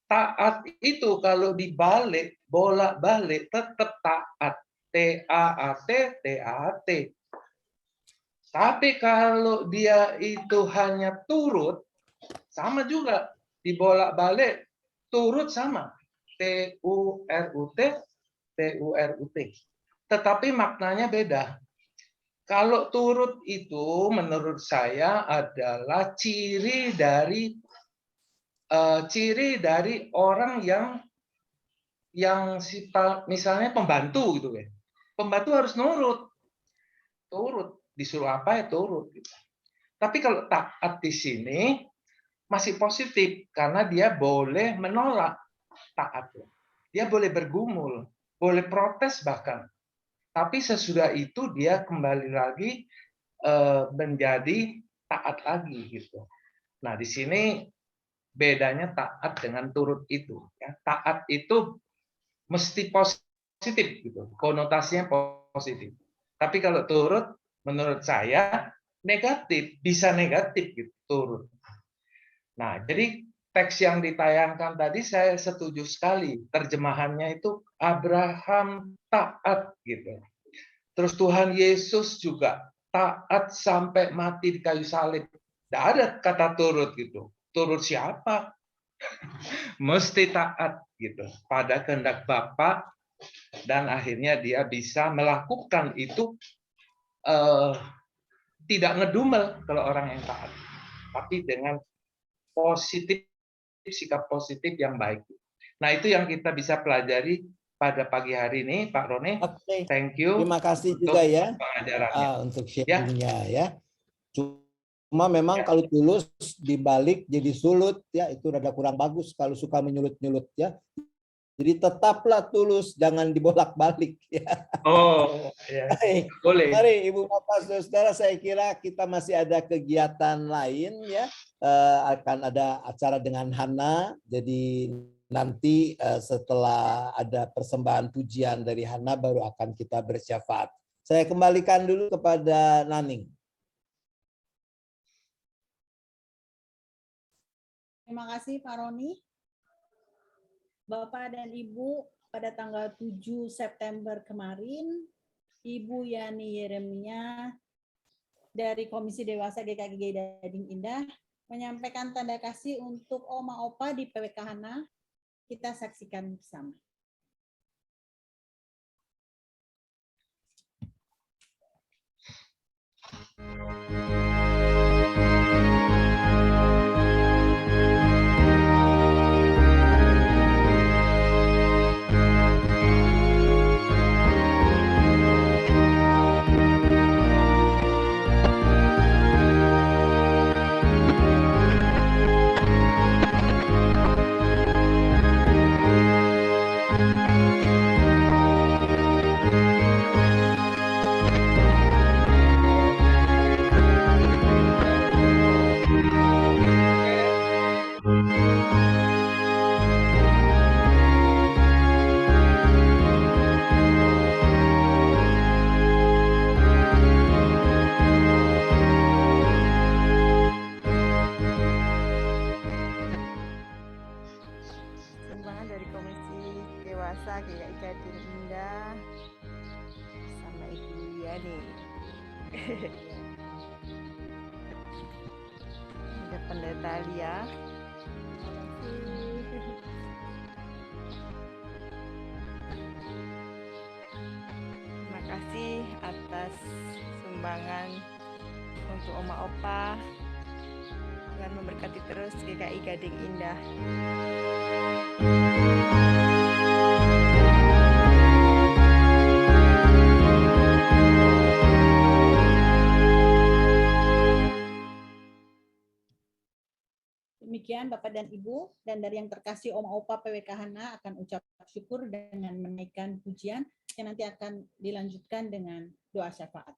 Taat itu kalau dibalik, bolak-balik tetap taat. T-A-A-T, T-A-A-T. Tapi kalau dia itu hanya turut, sama juga dibolak-balik, turut sama, T-U-R-U-T, T-U-R-U-T. Tetapi maknanya beda. Kalau turut itu menurut saya adalah ciri dari orang yang sifat misalnya pembantu gitu ya. Pembantu harus turut, disuruh apa ya turut. Gitu. Tapi kalau taat di sini masih positif karena dia boleh menolak taat. Dia boleh bergumul, boleh protes bahkan. Tapi sesudah itu dia kembali lagi menjadi taat lagi gitu. Nah, di sini bedanya taat dengan turut itu. Ya. Taat itu mesti positif gitu, konotasinya positif. Tapi kalau turut, menurut saya negatif, bisa negatif gitu turut. Nah, jadi teks yang ditayangkan tadi saya setuju sekali. Terjemahannya itu Abraham taat gitu. Terus Tuhan Yesus juga taat sampai mati di kayu salib. Tidak ada kata turut gitu. Turut siapa? Mesti taat gitu pada kehendak Bapa, dan akhirnya dia bisa melakukan itu, tidak ngedumel kalau orang yang taat, tapi dengan positif, sikap positif yang baik. Nah, itu yang kita bisa pelajari pada pagi hari ini, Pak Rone. Oke. Thank you. Terima kasih juga ya pengajarannya. untuk sharingnya ya. Cuma memang kalau tulus dibalik jadi sulut ya, itu rada kurang bagus kalau suka menyulut-nyulut ya. Jadi tetaplah tulus, jangan dibolak-balik ya. Oh, ya. Boleh. Mari Ibu Bapak Saudara, saya kira kita masih ada kegiatan lain ya. Akan ada acara dengan Hana. Jadi nanti setelah ada persembahan pujian dari Hana baru akan kita bersyafaat. Saya kembalikan dulu kepada Naning. Terima kasih Pak Roni. Bapak dan Ibu, pada tanggal 7 September kemarin, Ibu Yani Yeremia dari Komisi Dewasa GKG Gading Indah menyampaikan tanda kasih untuk Oma Opa di PWK Hana. Kita saksikan bersama. Sumbangan dari Komisi Dewasa GKI Gading Indah sama Ibu Yani. Ada Pendeta Lia. Terima kasih atas sumbangan untuk Oma Opa. Tuhan memberkati terus GKI Gading Indah. Demikian Bapak dan Ibu, dan dari yang terkasih Oma Opa PWK Hana akan ucap syukur dengan menaikkan pujian yang nanti akan dilanjutkan dengan doa syafaat.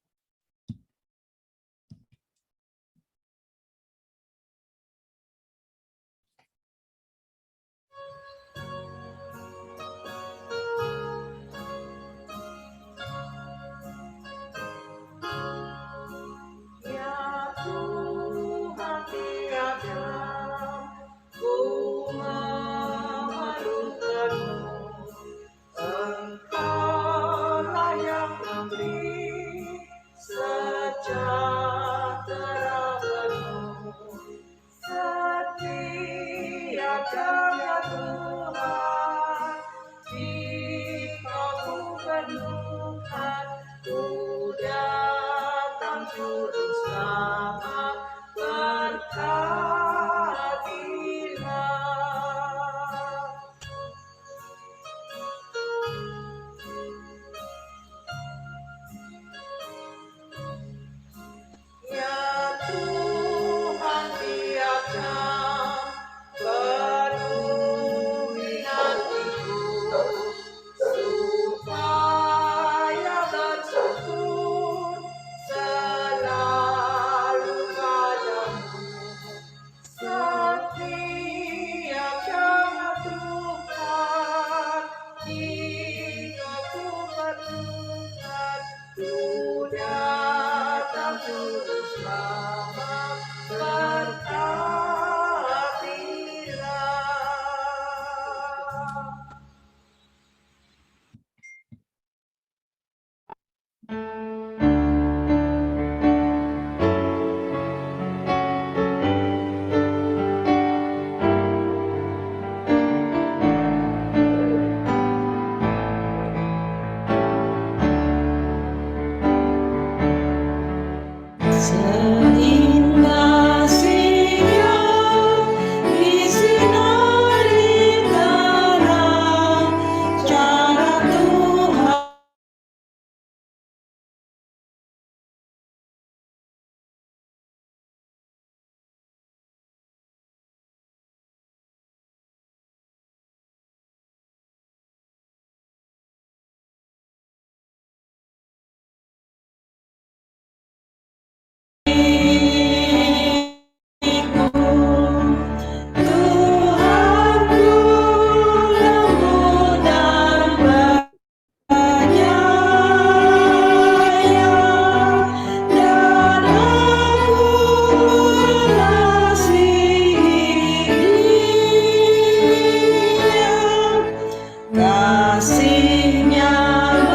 Kasih-Nya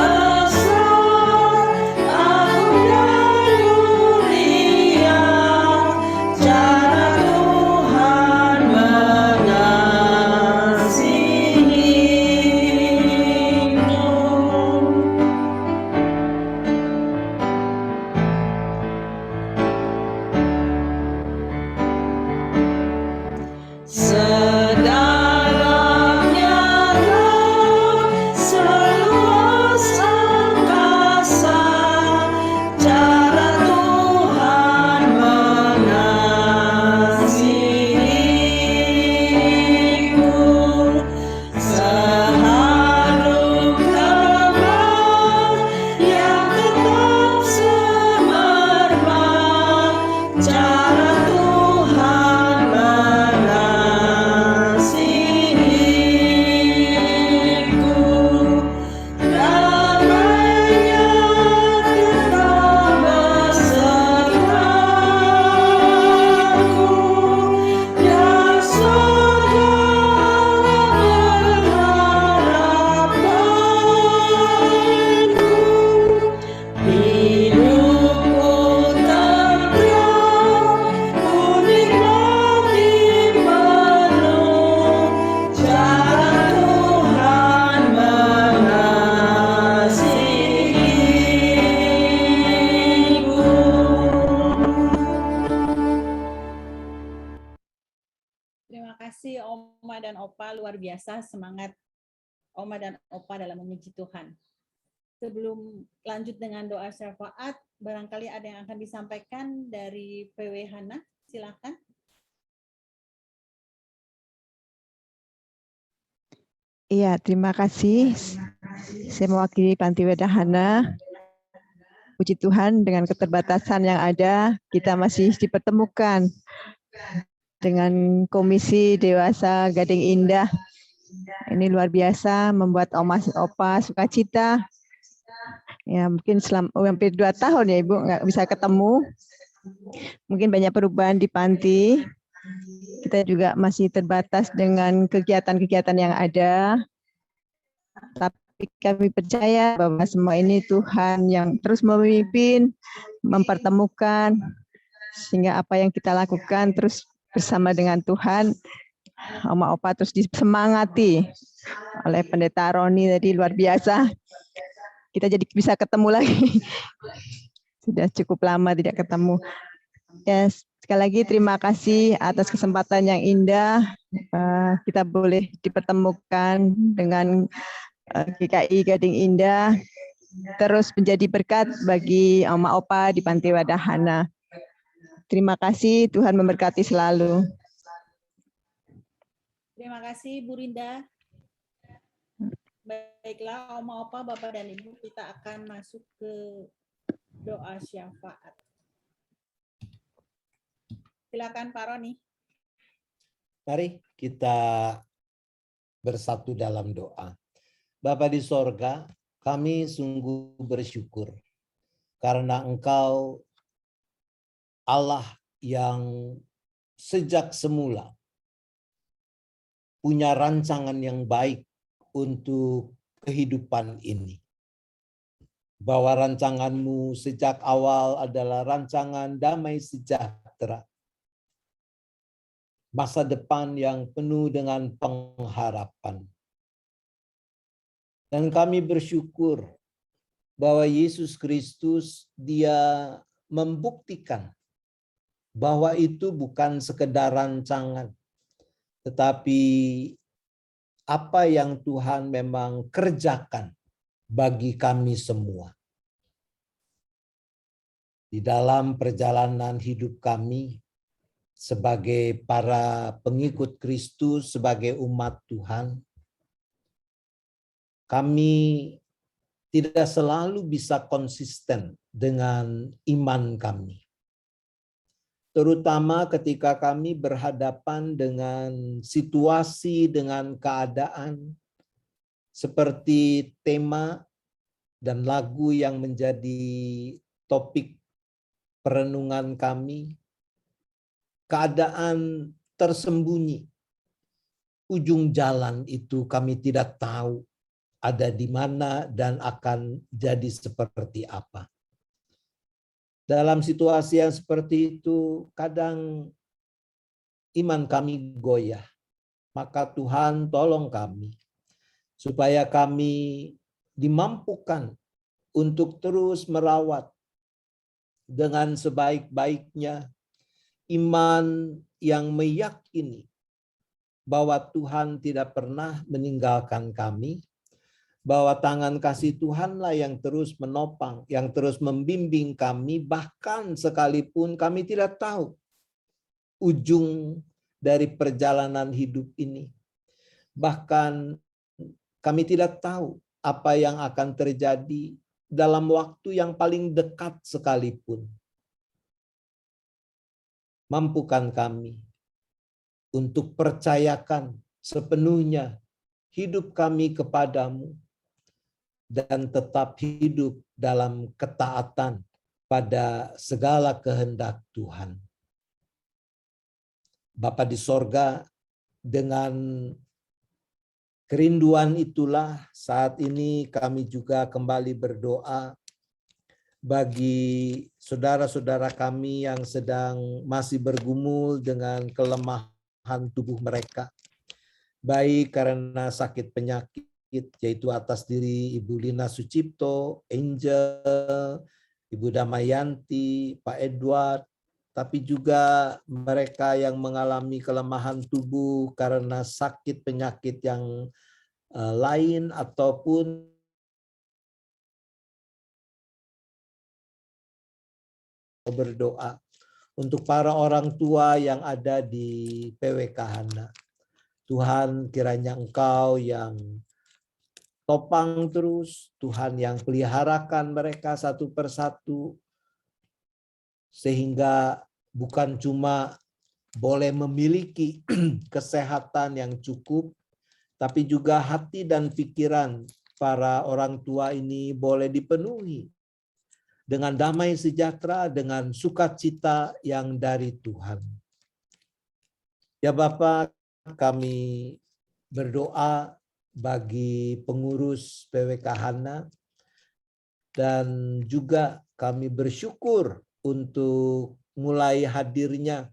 besar, agung dan mulia, cara Tuhan mengasihimu. Sedalamnya laut, seluas angkasa, cara Tuhan mengasihimu. Seharum kembang yang tetap semerbak, cara Tuhan mengasihiku. Damai-Nya tetap besertaku, dan segala pengharapanku. Hidupku tentram, ku nikmati penuh, cara Tuhan mengasihiku. Terima kasih Oma dan Opa, luar biasa semangat Oma dan Opa dalam memuji Tuhan. Sebelum lanjut dengan doa syafaat, barangkali ada yang akan disampaikan dari PW Hana, silakan. Iya, terima kasih. Saya mewakili Panti Wedahana. Puji Tuhan, dengan keterbatasan yang ada, kita masih dipertemukan dengan Komisi Dewasa Gading Indah. Ini luar biasa, membuat Oma Opa sukacita. Ya, mungkin hampir 2 tahun ya Ibu nggak bisa ketemu. Mungkin banyak perubahan di panti. Kita juga masih terbatas dengan kegiatan-kegiatan yang ada. Tapi kami percaya bahwa semua ini Tuhan yang terus memimpin, mempertemukan, sehingga apa yang kita lakukan terus bersama dengan Tuhan. Oma Opa terus disemangati oleh Pendeta Roni tadi, luar biasa. Kita jadi bisa ketemu lagi. Sudah cukup lama tidak ketemu. Ya, sekali lagi terima kasih atas kesempatan yang indah. Kita boleh dipertemukan dengan GKI Gading Indah. Terus menjadi berkat bagi Oma Opa di Panti Wadahana. Terima kasih, Tuhan memberkati selalu. Terima kasih Bu Rinda. Baiklah Oma Opa, Bapak dan Ibu, kita akan masuk ke doa syafaat. Silakan Pak Roni. Mari kita bersatu dalam doa. Bapa di sorga, kami sungguh bersyukur karena Engkau Allah yang sejak semula punya rancangan yang baik untuk kehidupan ini. Bahwa rancangan-Mu sejak awal adalah rancangan damai sejahtera. Masa depan yang penuh dengan pengharapan. Dan kami bersyukur bahwa Yesus Kristus Dia membuktikan bahwa itu bukan sekedar rancangan, tetapi apa yang Tuhan memang kerjakan bagi kami semua. Di dalam perjalanan hidup kami sebagai para pengikut Kristus, sebagai umat Tuhan, kami tidak selalu bisa konsisten dengan iman kami. Terutama ketika kami berhadapan dengan situasi, dengan keadaan seperti tema dan lagu yang menjadi topik perenungan kami, keadaan tersembunyi. Ujung jalan itu kami tidak tahu ada di mana, dan akan jadi seperti apa. Dalam situasi yang seperti itu, kadang iman kami goyah. Maka Tuhan tolong kami, supaya kami dimampukan untuk terus merawat dengan sebaik-baiknya iman yang meyakini bahwa Tuhan tidak pernah meninggalkan kami, bahwa tangan kasih Tuhanlah yang terus menopang, yang terus membimbing kami, bahkan sekalipun kami tidak tahu ujung dari perjalanan hidup ini. Bahkan kami tidak tahu apa yang akan terjadi dalam waktu yang paling dekat sekalipun. Mampukan kami untuk percayakan sepenuhnya hidup kami kepadamu dan tetap hidup dalam ketaatan pada segala kehendak Tuhan. Bapa di sorga, dengan kerinduan itulah saat ini kami juga kembali berdoa bagi saudara-saudara kami yang sedang masih bergumul dengan kelemahan tubuh mereka. Baik karena sakit penyakit, yaitu atas diri Ibu Lina Sucipto, Angel, Ibu Damayanti, Pak Edward, tapi juga mereka yang mengalami kelemahan tubuh karena sakit penyakit yang lain, ataupun berdoa untuk para orang tua yang ada di PWK Hana. Tuhan, kiranya Engkau yang topang terus, Tuhan yang peliharakan mereka satu persatu, sehingga bukan cuma boleh memiliki kesehatan yang cukup, tapi juga hati dan pikiran para orang tua ini boleh dipenuhi dengan damai sejahtera, dengan sukacita yang dari Tuhan. Ya Bapa, kami berdoa bagi pengurus PWK Hana, dan juga kami bersyukur untuk mulai hadirnya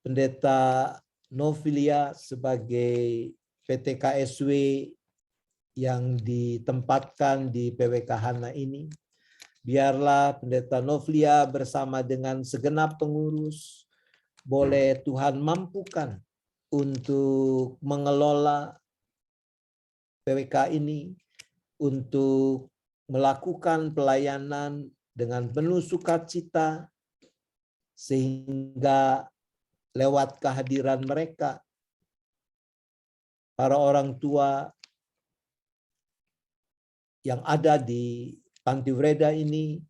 Pendeta Novilia sebagai PTKSW yang ditempatkan di PWK Hana ini. Biarlah Pendeta Novilia bersama dengan segenap pengurus boleh Tuhan mampukan untuk mengelola PWK ini, untuk melakukan pelayanan dengan penuh sukacita, sehingga lewat kehadiran mereka, para orang tua yang ada di Panti Wreda ini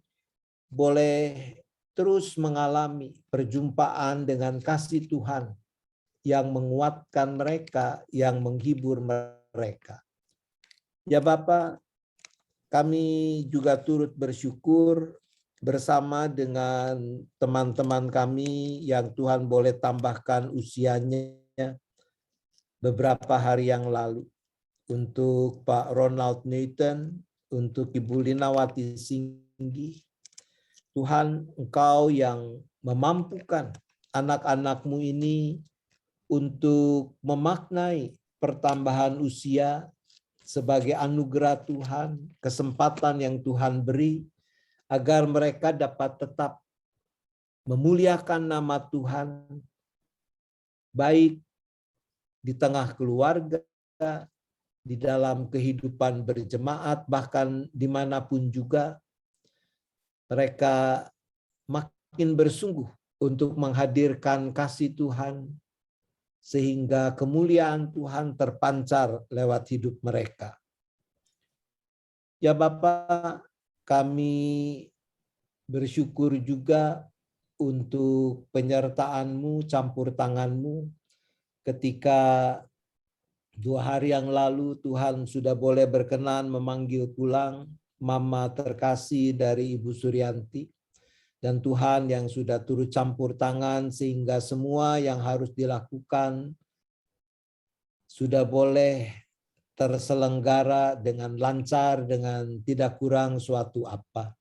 boleh terus mengalami perjumpaan dengan kasih Tuhan yang menguatkan mereka, yang menghibur mereka. Ya Bapa, kami juga turut bersyukur bersama dengan teman-teman kami yang Tuhan boleh tambahkan usianya beberapa hari yang lalu. Untuk Pak Ronald Nathan, untuk Ibu Linawati Singgi, Tuhan, Engkau yang memampukan anak-anak-Mu ini untuk memaknai pertambahan usia sebagai anugerah Tuhan, kesempatan yang Tuhan beri, agar mereka dapat tetap memuliakan nama Tuhan, baik di tengah keluarga, di dalam kehidupan berjemaat, bahkan dimanapun juga mereka makin bersungguh untuk menghadirkan kasih Tuhan, sehingga kemuliaan Tuhan terpancar lewat hidup mereka. Ya Bapa, kami bersyukur juga untuk penyertaan-Mu, campur tangan-Mu, ketika 2 hari yang lalu Tuhan sudah boleh berkenan memanggil pulang Mama terkasih dari Ibu Suryanti, dan Tuhan yang sudah turut campur tangan sehingga semua yang harus dilakukan sudah boleh terselenggara dengan lancar, dengan tidak kurang suatu apa.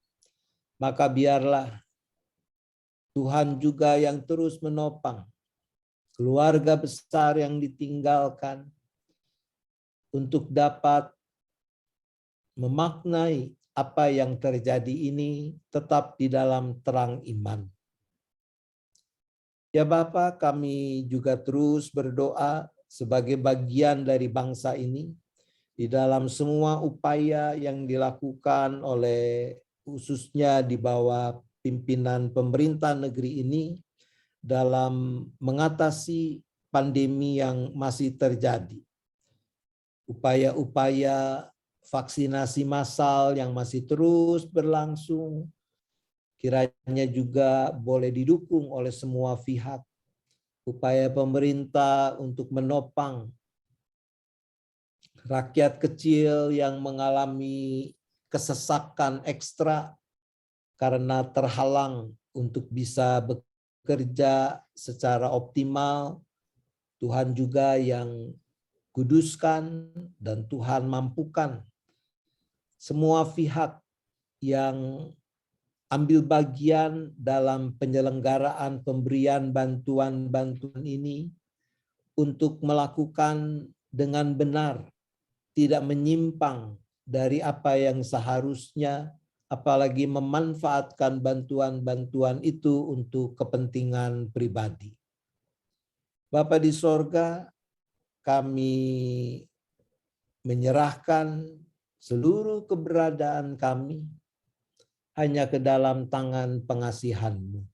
Maka biarlah Tuhan juga yang terus menopang keluarga besar yang ditinggalkan untuk dapat memaknai apa yang terjadi ini tetap di dalam terang iman. Ya Bapa, kami juga terus berdoa sebagai bagian dari bangsa ini di dalam semua upaya yang dilakukan oleh khususnya di bawah pimpinan pemerintah negeri ini dalam mengatasi pandemi yang masih terjadi. Upaya-upaya vaksinasi massal yang masih terus berlangsung, kiranya juga boleh didukung oleh semua pihak. Upaya pemerintah untuk menopang rakyat kecil yang mengalami kesesakan ekstra karena terhalang untuk bisa bekerja secara optimal. Tuhan juga yang kuduskan dan Tuhan mampukan semua pihak yang ambil bagian dalam penyelenggaraan pemberian bantuan-bantuan ini untuk melakukan dengan benar, tidak menyimpang dari apa yang seharusnya, apalagi memanfaatkan bantuan-bantuan itu untuk kepentingan pribadi. Bapa di sorga, kami menyerahkan seluruh keberadaan kami hanya ke dalam tangan pengasihan-Mu.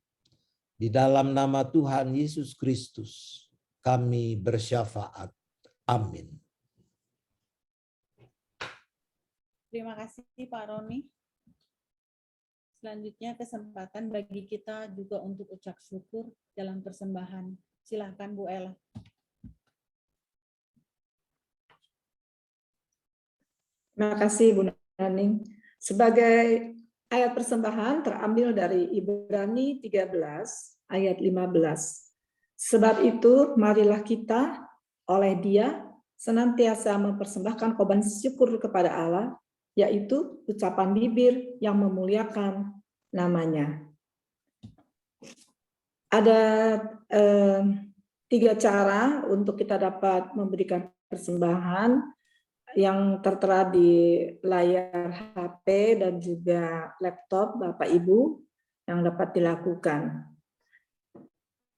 Di dalam nama Tuhan Yesus Kristus, kami bersyafaat. Amin. Terima kasih Pak Roni. Selanjutnya kesempatan bagi kita juga untuk ucap syukur dalam persembahan. Silakan Bu Ella. Terima kasih Bu Naning. Sebagai ayat persembahan terambil dari Ibrani 13 ayat 15. Sebab itu marilah kita oleh Dia senantiasa mempersembahkan korban syukur kepada Allah, yaitu ucapan bibir yang memuliakan namanya. Ada 3 cara untuk kita dapat memberikan persembahan yang tertera di layar HP dan juga laptop Bapak Ibu yang dapat dilakukan.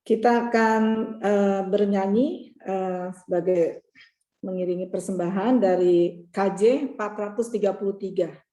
Kita akan bernyanyi sebagai mengiringi persembahan dari KJ 433.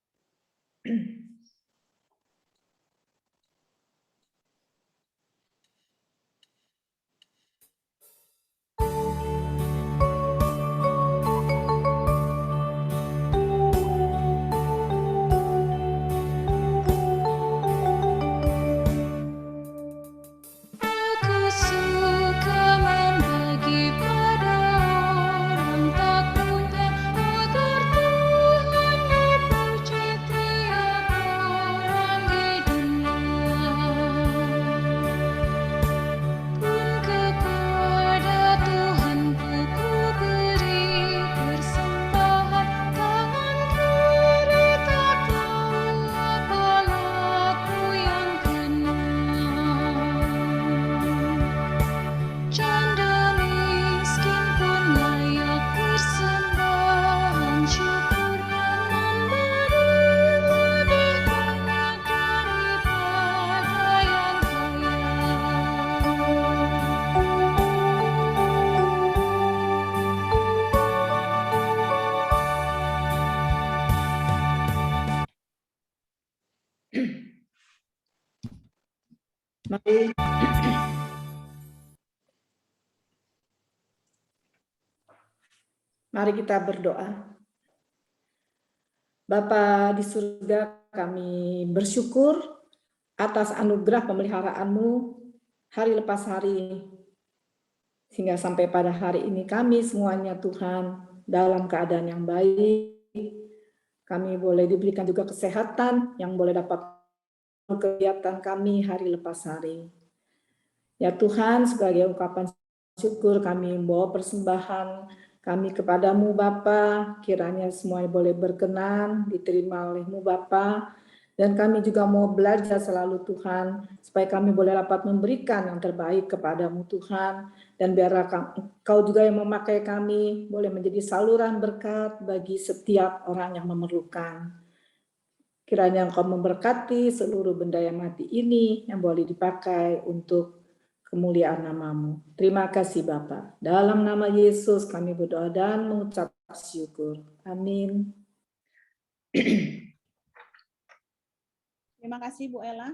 Mari kita berdoa. Bapa di surga, kami bersyukur atas anugerah pemeliharaan-Mu hari lepas hari, sehingga sampai pada hari ini kami semuanya Tuhan dalam keadaan yang baik. Kami boleh diberikan juga kesehatan yang boleh dapat kegiatan kami hari lepas hari. Ya Tuhan, sebagai ungkapan syukur kami membawa persembahan kami kepadamu Bapa, kiranya semuanya boleh berkenan, diterima oleh-Mu Bapa, dan kami juga mau belajar selalu Tuhan, supaya kami boleh dapat memberikan yang terbaik kepadamu Tuhan, dan biarlah Engkau juga yang memakai kami, boleh menjadi saluran berkat bagi setiap orang yang memerlukan. Kiranya Engkau memberkati seluruh benda yang mati ini, yang boleh dipakai untuk kemuliaan nama-Mu. Terima kasih Bapa. Dalam nama Yesus kami berdoa dan mengucap syukur. Amin. Terima kasih Bu Ella.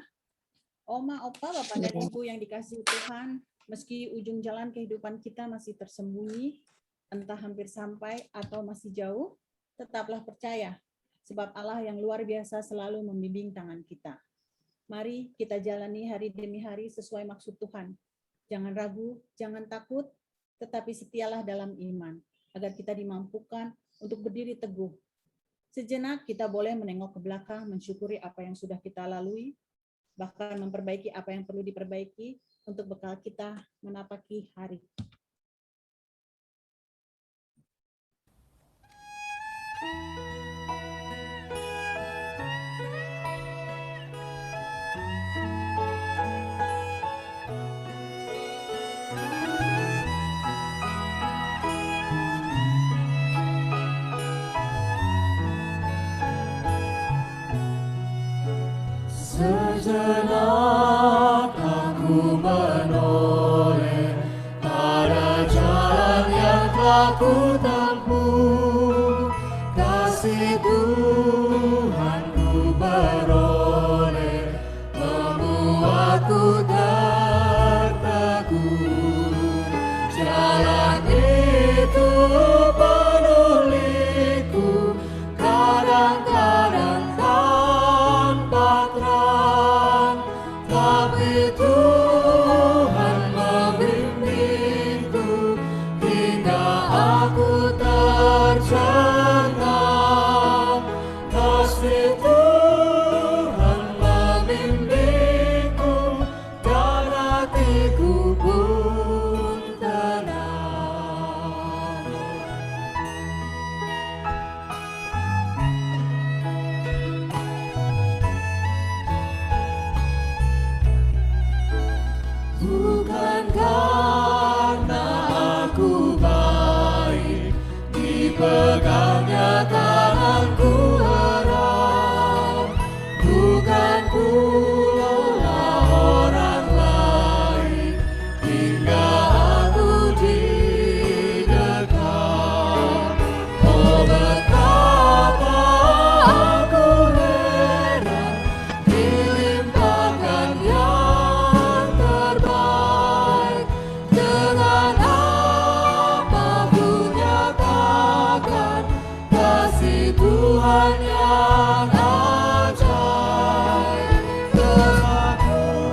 Oma, Opa, Bapak dan Ibu yang dikasihi Tuhan, meski ujung jalan kehidupan kita masih tersembunyi, entah hampir sampai atau masih jauh, tetaplah percaya, sebab Allah yang luar biasa selalu membimbing tangan kita. Mari kita jalani hari demi hari sesuai maksud Tuhan. Jangan ragu, jangan takut, tetapi setialah dalam iman, agar kita dimampukan untuk berdiri teguh. Sejenak kita boleh menengok ke belakang, mensyukuri apa yang sudah kita lalui, bahkan memperbaiki apa yang perlu diperbaiki untuk bekal kita menapaki hari. Sejenak aku menoleh pada jalan yang telah ku tempuh. Kasih Tuhanku beroleh membuatku tertegun. Jalan itu penuh liku, kadang-kadang tanpa terang, tapi Tuhan membimbingku hingga aku tercengang. Kasih Tuhan membimbingku dan hatiku pun tenang. Bukan karena aku baik, dipegangnya tanganku erat. Bukan pula orang lain, hingga aku didekat. Oh betapa aku heran, dilimpahkan yang terbaik. Dengan apapun nyatakan kasih Tuhan yang ajaib. Terlakukan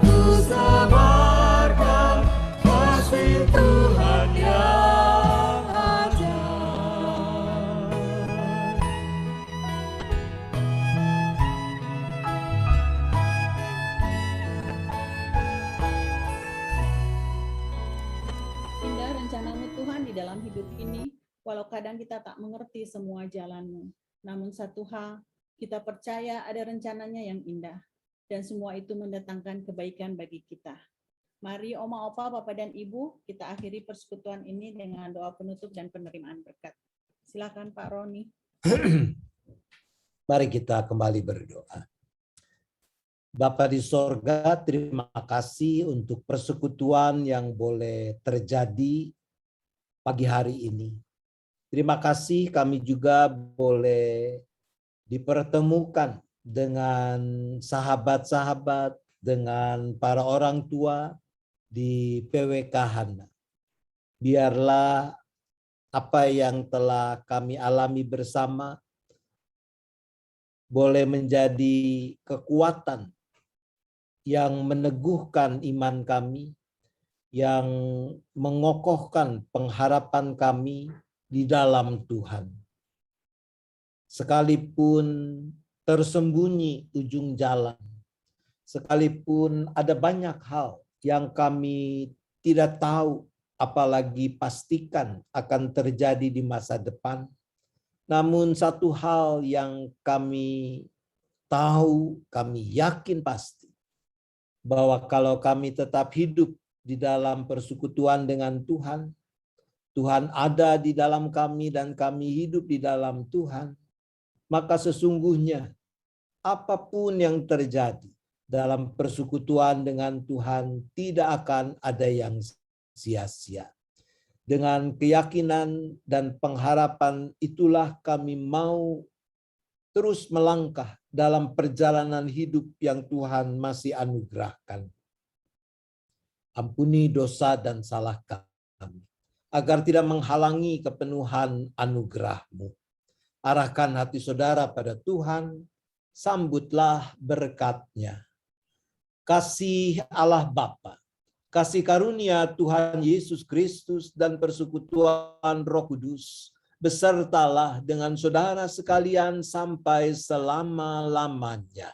ku sebarkan kasih Tuhan yang ajaib. Indah rencanamu Tuhan di dalam hidup ini, walau kadang kita tak mengerti semua jalanmu. Namun satu hal, kita percaya ada rencananya yang indah, dan semua itu mendatangkan kebaikan bagi kita. Mari Oma, Opa, Bapak, dan Ibu, kita akhiri persekutuan ini dengan doa penutup dan penerimaan berkat. Silakan Pak Roni. Mari kita kembali berdoa. Bapa di sorga, terima kasih untuk persekutuan yang boleh terjadi pagi hari ini. Terima kasih kami juga boleh dipertemukan dengan sahabat-sahabat, dengan para orang tua di PWK Hana. Biarlah apa yang telah kami alami bersama boleh menjadi kekuatan yang meneguhkan iman kami, yang mengokohkan pengharapan kami di dalam Tuhan. Sekalipun tersembunyi ujung jalan, sekalipun ada banyak hal yang kami tidak tahu apalagi pastikan akan terjadi di masa depan. Namun satu hal yang kami tahu, kami yakin pasti, bahwa kalau kami tetap hidup di dalam persekutuan dengan Tuhan, Tuhan ada di dalam kami dan kami hidup di dalam Tuhan, maka sesungguhnya apapun yang terjadi dalam persekutuan dengan Tuhan tidak akan ada yang sia-sia. Dengan keyakinan dan pengharapan itulah kami mau terus melangkah dalam perjalanan hidup yang Tuhan masih anugerahkan. Ampuni dosa dan salah kami, agar tidak menghalangi kepenuhan anugerah-Mu. Arahkan hati saudara pada Tuhan, sambutlah berkat-Nya. Kasih Allah Bapa, kasih karunia Tuhan Yesus Kristus dan persekutuan Roh Kudus besertalah dengan saudara sekalian sampai selama-lamanya.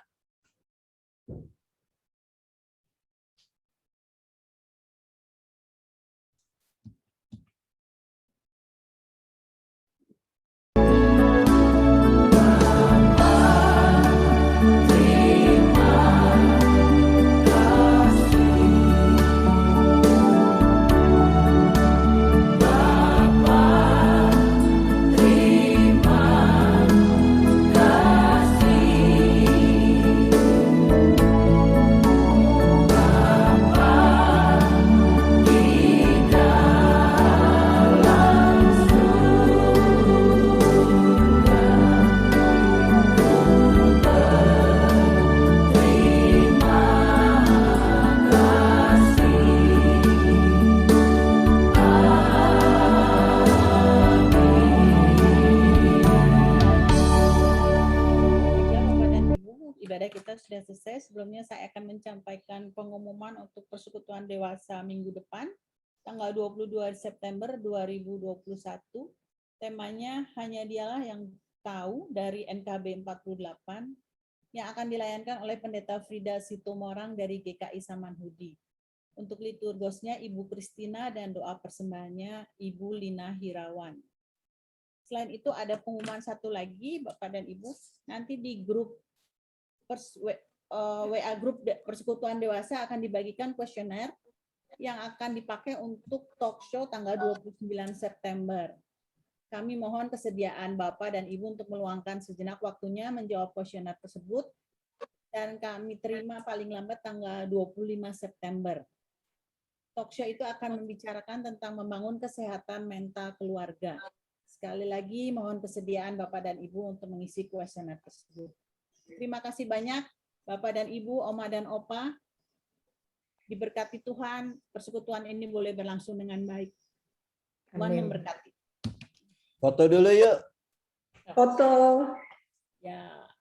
Ibadah kita sudah selesai. Sebelumnya saya akan menyampaikan pengumuman untuk persekutuan dewasa minggu depan, tanggal 22 September 2021. Temanya Hanya Dialah yang Tahu dari NKB 48 yang akan dilayankan oleh Pendeta Frida Situmorang dari GKI Samanhudi. Untuk liturgosnya Ibu Kristina dan doa persembahannya Ibu Lina Hirawan. Selain itu ada pengumuman satu lagi Bapak dan Ibu, nanti di grup WA grup persekutuan dewasa akan dibagikan kuesioner yang akan dipakai untuk talk show tanggal 29 September. Kami mohon kesediaan Bapak dan Ibu untuk meluangkan sejenak waktunya menjawab kuesioner tersebut dan kami terima paling lambat tanggal 25 September. Talk show itu akan membicarakan tentang membangun kesehatan mental keluarga. Sekali lagi mohon kesediaan Bapak dan Ibu untuk mengisi kuesioner tersebut. Terima kasih banyak Bapak dan Ibu, Oma dan Opa. Diberkati Tuhan, persekutuan ini boleh berlangsung dengan baik. Tuhan memberkati. Foto dulu yuk. Foto. Ya.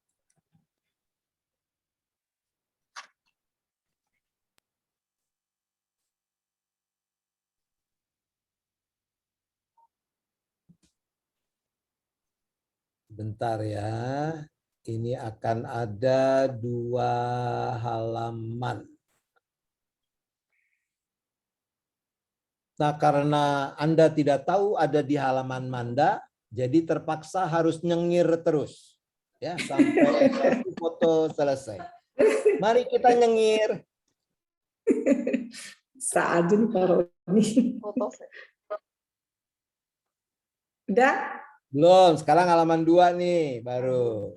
Bentar ya. Ini akan ada 2 halaman. Nah, karena Anda tidak tahu ada di halaman Manda, jadi terpaksa harus nyengir terus. Ya, sampai foto selesai. Mari kita nyengir. Saajun Paroni. Udah? Belum, sekarang halaman 2 nih baru.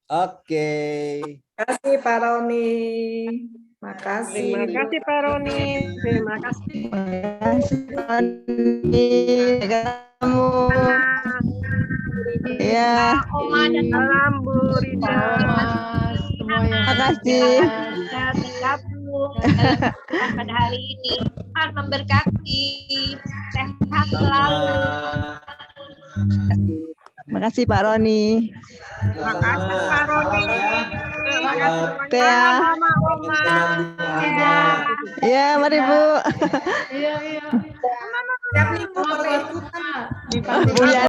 Oke. Terima kasih Pak Roni. Makasih. Terima kasih Pak Roni. Terima kasih. Kamu. Ya. Oma dan salam Bu Rita. Terima kasih. Pada hari ini Tuhan memberkati, sehat selalu. Terima kasih Pak Roni. Terima kasih Pak Roni. Terima kasih Tea. Mama Oma. Ya, mari Bu. Iya. Siap nih Bu, kalau ikutan. Bu ya.